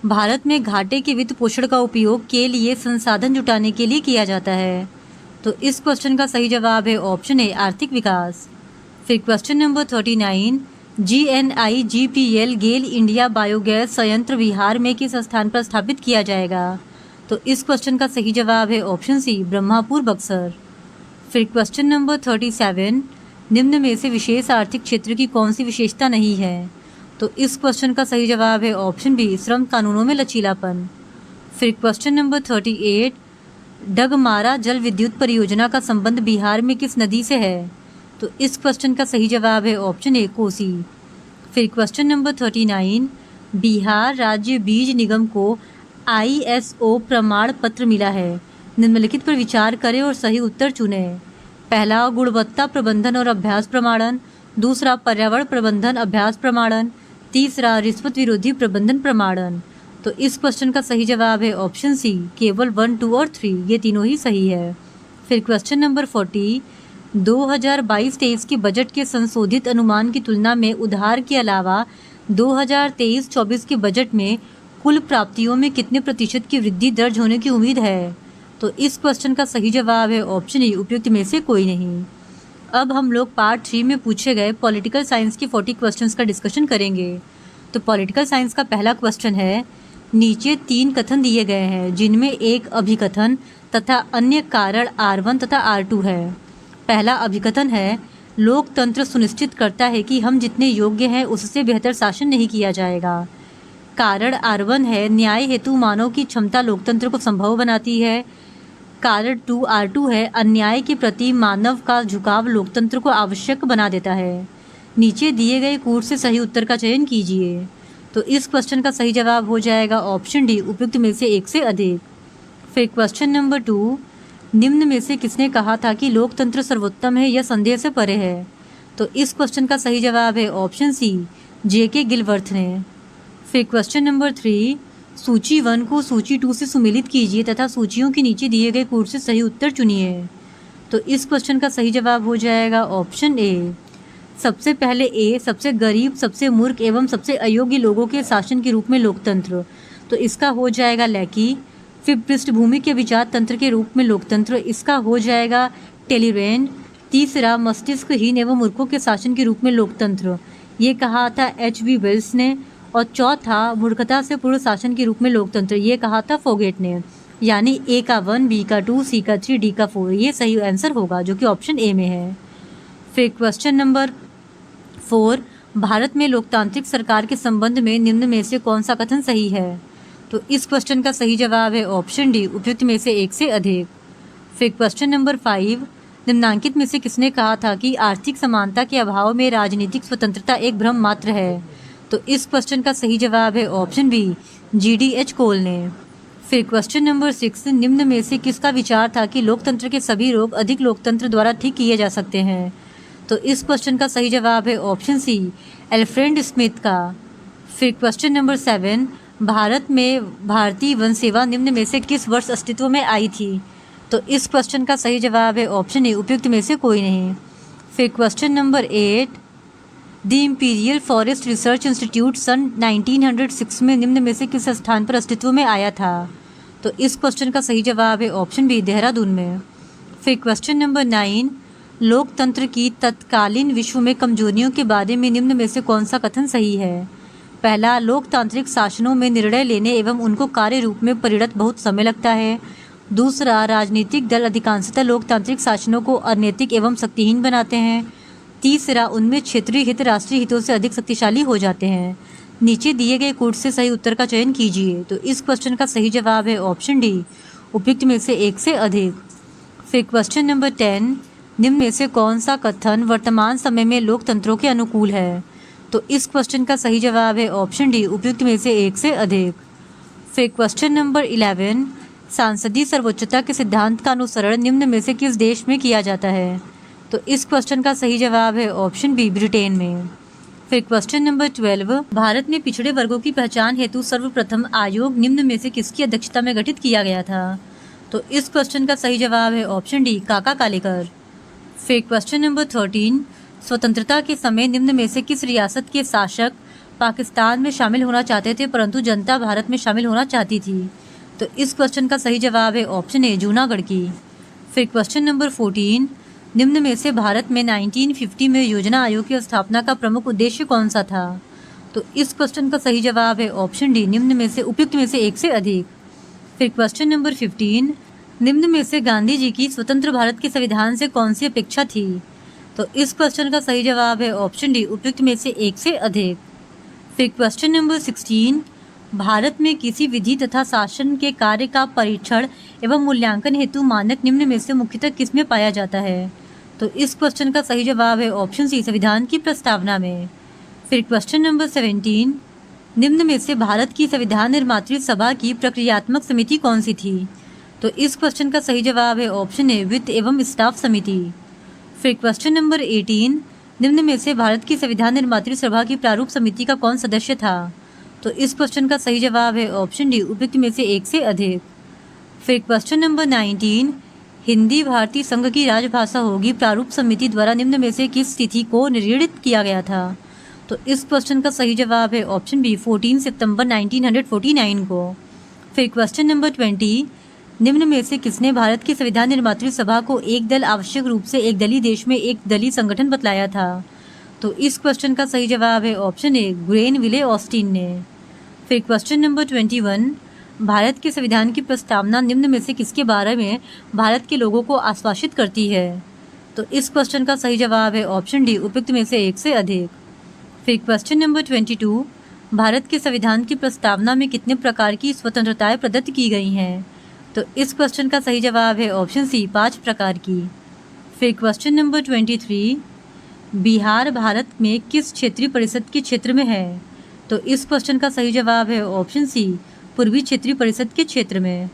भारत में घाटे के वित्त पोषण का उपयोग के लिए संसाधन जुटाने के लिए किया जाता है। तो इस क्वेश्चन का सही जवाब है ऑप्शन ए, आर्थिक विकास। फिर क्वेश्चन नंबर 39, GNIGPL गेल इंडिया बायोगैस संयंत्र बिहार में किस स्थान पर स्थापित किया जाएगा? तो इस क्वेश्चन का सही जवाब है ऑप्शन सी, ब्रह्मापुर बक्सर। फिर क्वेश्चन नंबर 37, निम्न में से विशेष आर्थिक क्षेत्र की कौन सी विशेषता नहीं है? तो इस क्वेश्चन का सही जवाब है ऑप्शन बी, श्रम कानूनों में लचीलापन। फिर क्वेश्चन नंबर 38, डगमारा जल विद्युत परियोजना का संबंध बिहार में किस नदी से है? तो इस क्वेश्चन का सही जवाब है ऑप्शन ए, कोसी। फिर क्वेश्चन नंबर 39, बिहार राज्य बीज निगम को ISO प्रमाण पत्र मिला है, निम्नलिखित पर विचार करें और सही उत्तर चुनें। पहला, गुणवत्ता प्रबंधन और अभ्यास प्रमाणन। दूसरा, पर्यावरण प्रबंधन अभ्यास प्रमाणन। तीसरा, रिश्वत विरोधी प्रबंधन प्रमाणन। तो इस क्वेश्चन का सही जवाब है ऑप्शन सी, केवल 1, 2 और 3, ये तीनों ही सही है। फिर क्वेश्चन नंबर 40, 2022-23 के बजट के संशोधित अनुमान की तुलना में उधार के अलावा 2023-24 के बजट में कुल प्राप्तियों में कितने प्रतिशत की वृद्धि दर्ज होने की उम्मीद है? तो इस क्वेश्चन का सही जवाब है ऑप्शन ए, उपयुक्त में से कोई नहीं। अब हम लोग पार्ट 3 में पूछे गए पॉलिटिकल साइंस के 40 क्वेश्चंस का डिस्कशन करेंगे। तो पॉलिटिकल साइंस का पहला क्वेश्चन है, नीचे 3 कथन दिए गए हैं जिनमें एक अभिकथन तथा अन्य कारण R1 तथा R2 है। पहला अभिकथन है, लोकतंत्र सुनिश्चित करता है कि हम जितने योग्य हैं उससे बेहतर शासन नहीं किया जाएगा। कारण R1 है, न्याय हेतु मानव की क्षमता लोकतंत्र को संभव बनाती है। कारण R2 है, अन्याय के प्रति मानव का झुकाव लोकतंत्र को आवश्यक बना देता है। नीचे दिए गए कूट से सही उत्तर का चयन कीजिए। तो इस क्वेश्चन का सही जवाब हो जाएगा ऑप्शन डी, उपयुक्त में से एक से अधिक। फिर क्वेश्चन नंबर 2, निम्न में से किसने कहा था कि लोकतंत्र सर्वोत्तम है, यह संदेह से परे है? तो इस क्वेश्चन का सही जवाब है ऑप्शन सी, J.K. गिलवर्थ ने। फिर क्वेश्चन नंबर 3, सूची 1 को सूची 2 से सुमेलित कीजिए तथा सूचियों के नीचे दिए गए कूट से सही उत्तर चुनिए। तो इस क्वेश्चन का सही जवाब हो जाएगा ऑप्शन ए। सबसे पहले ए, सबसे गरीब, सबसे मूर्ख एवं सबसे अयोग्य लोगों के शासन के रूप में लोकतंत्र, तो इसका हो जाएगा लैकी। फिर पृष्ठभूमि के विचार तंत्र के रूप में लोकतंत्र, इसका हो जाएगा टेलीरेंड। तीसरा, मस्तिष्कहीन एवं मूर्खों के शासन के रूप में लोकतंत्र, ये कहा था H.B. वेल्स ने। और चौथा, मूर्खता से पूर्ण शासन के रूप में लोकतंत्र, ये कहा था फोगेट ने। यानी ए का 1, बी का 2, सी का 3, डी का 4, ये सही आंसर होगा जो कि ऑप्शन ए में है। फिर क्वेश्चन नंबर 4, भारत में लोकतांत्रिक सरकार के संबंध में निम्न में से कौन सा कथन सही है? तो इस क्वेश्चन का सही जवाब है ऑप्शन डी, उपयुक्त में से एक से अधिक। फिर क्वेश्चन नंबर 5, निम्नांकित में से किसने कहा था कि आर्थिक समानता के अभाव में राजनीतिक स्वतंत्रता एक भ्रम मात्र है? तो इस क्वेश्चन का सही जवाब है ऑप्शन बी, G.D.H. कोल ने। फिर क्वेश्चन नंबर 6, निम्न में से किसका विचार था कि लोकतंत्र के सभी रोग अधिक लोकतंत्र द्वारा ठीक किए जा सकते हैं? तो इस क्वेश्चन का सही जवाब है ऑप्शन सी, एल्फ्रेड स्मिथ का। फिर क्वेश्चन नंबर 7, भारत में भारतीय वन सेवा निम्न में से किस वर्ष अस्तित्व में आई थी? तो इस क्वेश्चन का सही जवाब है ऑप्शन ए, उपयुक्त में से कोई नहीं। फिर question number 8, the imperial forest research institute सन 1906 में निम्न में से किस स्थान पर अस्तित्व में आया था? तो इस क्वेश्चन का सही जवाब है ऑप्शन बी, देहरादून में। फिर क्वेश्चन नंबर 9, लोकतंत्र की तत्कालीन विश्व में कमजोरियों के बारे में निम्न में से कौन सा कथन सही है? पहला, लोकतांत्रिक शासनों में निर्णय लेने एवं उनको कार्य रूप में परिणत बहुत समय लगता है। दूसरा, राजनीतिक दल अधिकांशतः लोकतांत्रिक शासनों को अनैतिक एवं शक्तिहीन बनाते हैं। तीसरा, उनमें क्षेत्रीय हित राष्ट्रीय हितों से अधिक शक्तिशाली हो जाते हैं। नीचे दिए गए कूट से सही उत्तर का चयन कीजिए। तो इस क्वेश्चन का सही जवाब है ऑप्शन डी, उपयुक्त में से एक से अधिक। फिर क्वेश्चन नंबर 10, निम्न में से कौन सा कथन वर्तमान समय में लोकतंत्रों के अनुकूल है? तो इस क्वेश्चन का सही जवाब है ऑप्शन डी, उपयुक्त में से एक से अधिक। फिर क्वेश्चन नंबर 11, सांसदीय सर्वोच्चता के सिद्धांत का अनुसरण निम्न में से किस देश में किया जाता है? तो इस क्वेश्चन का सही जवाब है ऑप्शन बी, ब्रिटेन में। फिर क्वेश्चन नंबर 12, भारत में पिछड़े वर्गों की पहचान हेतु सर्वप्रथम आयोग निम्न में से किसकी अध्यक्षता में गठित किया गया था? तो इस क्वेश्चन का सही जवाब है ऑप्शन डी, काका कालेकर। फिर क्वेश्चन नंबर 13, स्वतंत्रता के समय निम्न में से किस रियासत के शासक पाकिस्तान में शामिल होना चाहते थे परंतु जनता भारत में शामिल होना चाहती थी? तो इस क्वेश्चन का सही जवाब है ऑप्शन ए, जूनागढ़ की। फिर क्वेश्चन नंबर 14, निम्न में से भारत में 1950 में योजना आयोग की स्थापना का प्रमुख उद्देश्य कौन सा था? तो इस क्वेश्चन का सही जवाब है ऑप्शन डी, निम्न में से उपयुक्त में से एक से अधिक। फिर क्वेश्चन नंबर 15, निम्न में से गांधी जी की स्वतंत्र भारत के संविधान से कौन सी अपेक्षा थी? तो इस क्वेश्चन का सही जवाब है ऑप्शन डी, उपयुक्त में से एक से अधिक। फिर क्वेश्चन नंबर 16, भारत में किसी विधि तथा शासन के कार्य का परीक्षण एवं मूल्यांकन हेतु मानक निम्न में से मुख्यतः किसमें पाया जाता है? तो इस क्वेश्चन का सही जवाब है ऑप्शन सी, संविधान की प्रस्तावना में। फिर क्वेश्चन नंबर 17, निम्न में से भारत की संविधान निर्मात्री सभा की प्रक्रियात्मक समिति कौन सी थी? तो इस क्वेश्चन का सही जवाब है ऑप्शन ए, वित्त एवं स्टाफ समिति। फिर क्वेश्चन नंबर 18, निम्न में से भारत की संविधान निर्मात्री सभा की प्रारूप समिति का कौन सदस्य था? तो इस क्वेश्चन का सही जवाब है ऑप्शन डी, उपयुक्त में से एक से अधिक। फिर क्वेश्चन नंबर 19, हिंदी भारतीय संघ की राजभाषा होगी प्रारूप समिति द्वारा निम्न में से किस तिथि को निर्धारित किया गया था? तो इस क्वेश्चन का सही जवाब है ऑप्शन बी, 14 सितंबर 1949 को। फिर क्वेश्चन नंबर 20, निम्न में से किसने भारत की संविधान निर्मात्री सभा को एक दल आवश्यक रूप से एक दलीय देश में एक दलीय संगठन बतलाया था? तो इस क्वेश्चन का सही जवाब है ऑप्शन ए, ग्रेनविले ऑस्टिन ने। फिर क्वेश्चन नंबर 21, भारत के संविधान की प्रस्तावना निम्न में से किसके बारे में भारत के लोगों को आश्वासित करती है? तो इस क्वेश्चन का सही जवाब है ऑप्शन डी, उपयुक्त में से एक से अधिक। फिर क्वेश्चन नंबर 22, भारत के संविधान की प्रस्तावना में कितने प्रकार की स्वतंत्रताएं प्रदत्त की गई हैं? तो इस क्वेश्चन का सही जवाब है ऑप्शन सी, 5 प्रकार की। फिर क्वेश्चन नंबर 23, बिहार भारत में किस क्षेत्रीय परिषद के क्षेत्र में है? तो इस क्वेश्चन का सही जवाब है ऑप्शन सी, पूर्वी क्षेत्रीय परिषद के क्षेत्र में।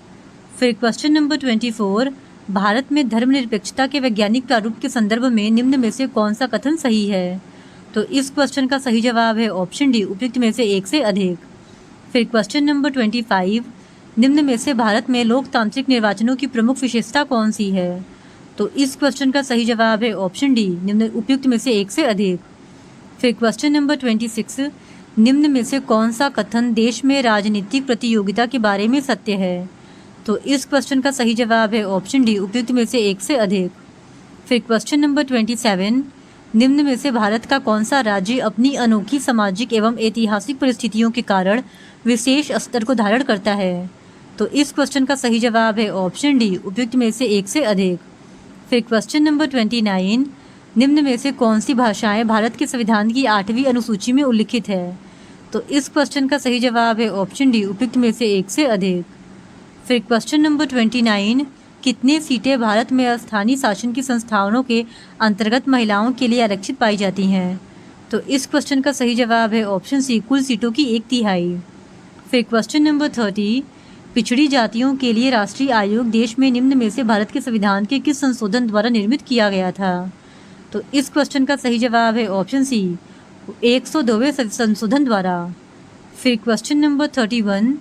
फिर क्वेश्चन नंबर 24, भारत में धर्मनिरपेक्षता के वैज्ञानिक प्रारूप के संदर्भ में निम्न में से कौन सा कथन सही है? तो इस क्वेश्चन का सही जवाब है ऑप्शन डी, उपयुक्त में से एक से अधिक। फिर क्वेश्चन नंबर 25, निम्न में से भारत में लोकतांत्रिक निर्वाचनों की प्रमुख विशेषता कौन सी है? तो इस क्वेश्चन का सही जवाब है ऑप्शन डी, निम्न उपयुक्त में से एक से अधिक। फिर क्वेश्चन नंबर 26, निम्न में से कौन सा कथन देश में राजनीतिक प्रतियोगिता के बारे में सत्य है? तो इस क्वेश्चन का सही जवाब है ऑप्शन डी, उपयुक्त में से एक से अधिक। फिर क्वेश्चन नंबर 27, निम्न में से भारत का कौन सा राज्य अपनी अनोखी सामाजिक एवं ऐतिहासिक परिस्थितियों के कारण विशेष स्तर को धारण करता है? तो इस क्वेश्चन का सही जवाब है ऑप्शन डी, उपयुक्त में से एक से अधिक। फिर क्वेश्चन नंबर 29, निम्न में से कौन सी भाषाएं भारत के संविधान की 8वीं अनुसूची में उल्लिखित है? तो इस क्वेश्चन का सही जवाब है ऑप्शन डी, उपयुक्त में से एक से अधिक। फिर क्वेश्चन नंबर 29, कितने सीटें भारत में स्थानीय शासन की संस्थाओं के अंतर्गत महिलाओं के लिए आरक्षित पाई जाती हैं? तो इस क्वेश्चन का सही जवाब है ऑप्शन सी, कुल सीटों की 1/3। फिर क्वेश्चन नंबर 30, पिछड़ी जातियों के लिए राष्ट्रीय आयोग देश में निम्न में से भारत के संविधान के किस संशोधन द्वारा निर्मित किया गया था? तो इस क्वेश्चन का सही जवाब है ऑप्शन सी, 102वें संशोधन द्वारा। फिर क्वेश्चन नंबर 31,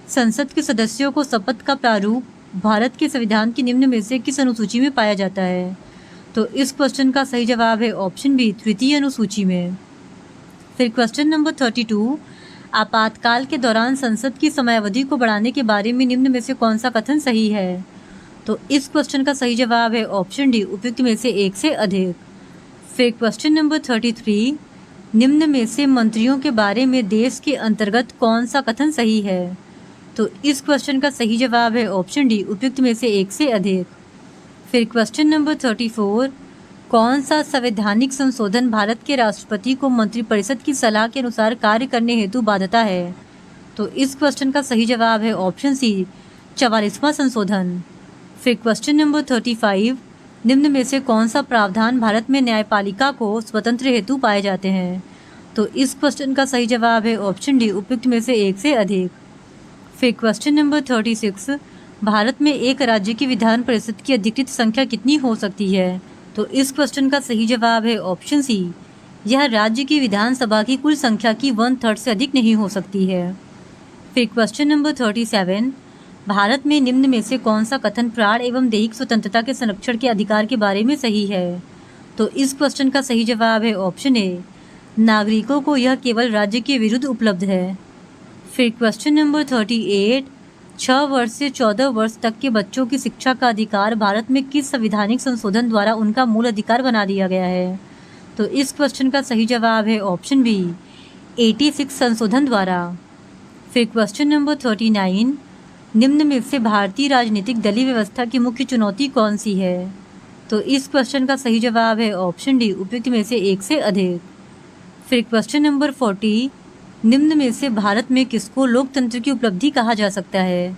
संसद के सदस्यों को शपथ का प्रारूप भारत के संविधान की निम्न में से किस अनुसूची में पाया जाता है? तो इस क्वेश्चन का सही जवाब है ऑप्शन बी, 3य अनुसूची में। फिर क्वेश्चन नंबर 32, आपातकाल के दौरान संसद की समयावधि को बढ़ाने के बारे में निम्न में से कौन सा कथन सही है? तो इस क्वेश्चन का सही जवाब है ऑप्शन डी, उपयुक्त में से एक से अधिक। फिर क्वेश्चन नंबर 33, निम्न में से मंत्रियों के बारे में देश के अंतर्गत कौन सा कथन सही है? तो इस क्वेश्चन का सही जवाब है ऑप्शन डी, उपयुक्त में से एक से अधिक। फिर क्वेश्चन नंबर 34, कौन सा संवैधानिक संशोधन भारत के राष्ट्रपति को मंत्रिपरिषद की सलाह के अनुसार कार्य करने हेतु बाध्यता है? तो इस क्वेश्चन का सही जवाब है ऑप्शन सी, 44वां संशोधन। फिर क्वेश्चन नंबर 35, निम्न में से कौन सा प्रावधान भारत में न्यायपालिका को स्वतंत्र हेतु पाए जाते हैं? तो इस क्वेश्चन का सही जवाब है ऑप्शन डी, उपयुक्त में से एक से अधिक। फिर क्वेश्चन नंबर 36, भारत में एक राज्य की विधान परिषद की अधिकृत संख्या कितनी हो सकती है? तो इस क्वेश्चन का सही जवाब है ऑप्शन सी, यह राज्य की विधानसभा की कुल संख्या की 1/3 से अधिक नहीं हो सकती है। फिर क्वेश्चन नंबर 37, भारत में निम्न में से कौन सा कथन प्राण एवं दैहिक स्वतंत्रता के संरक्षण के अधिकार के बारे में सही है? तो इस क्वेश्चन का सही जवाब है ऑप्शन ए, नागरिकों को यह केवल राज्य के विरुद्ध उपलब्ध है। फिर क्वेश्चन नंबर 38, 6 वर्ष से 14 वर्ष तक के बच्चों की शिक्षा का अधिकार भारत में किस संवैधानिक संशोधन द्वारा उनका मूल अधिकार बना दिया गया है? तो इस क्वेश्चन का सही जवाब है ऑप्शन बी, 86 संशोधन द्वारा। फिर क्वेश्चन नंबर 39, निम्न में से भारतीय राजनीतिक दलीय व्यवस्था की मुख्य चुनौती कौन सी है? तो इस क्वेश्चन का सही जवाब है ऑप्शन डी, उपयुक्त में से एक से अधिक। फिर क्वेश्चन नंबर 40, निम्न में से भारत में किसको लोकतंत्र की उपलब्धि कहा जा सकता है?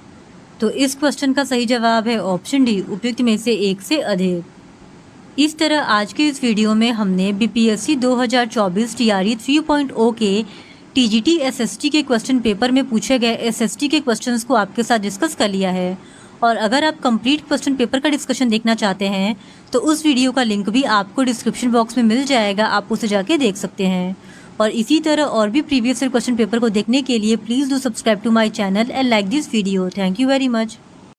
तो इस क्वेश्चन का सही जवाब है ऑप्शन डी, उपयुक्त में से एक से अधिक। इस तरह आज के इस वीडियो में हमने बीपीएससी 2024 टीआरई 3.0 के टीजीटी एसएसटी के क्वेश्चन पेपर में पूछे गए एसएसटी के क्वेश्चंस को आपके साथ डिस्कस कर लिया है। और अगर आप कंप्लीट क्वेश्चन पेपर का डिस्कशन देखना चाहते हैं तो उस वीडियो का लिंक भी आपको डिस्क्रिप्शन बॉक्स में मिल जाएगा, आप उसे जाके देख सकते हैं। और इसी तरह और भी प्रीवियस ईयर क्वेश्चन पेपर को देखने के लिए please do subscribe to my channel and like this video. Thank you very much.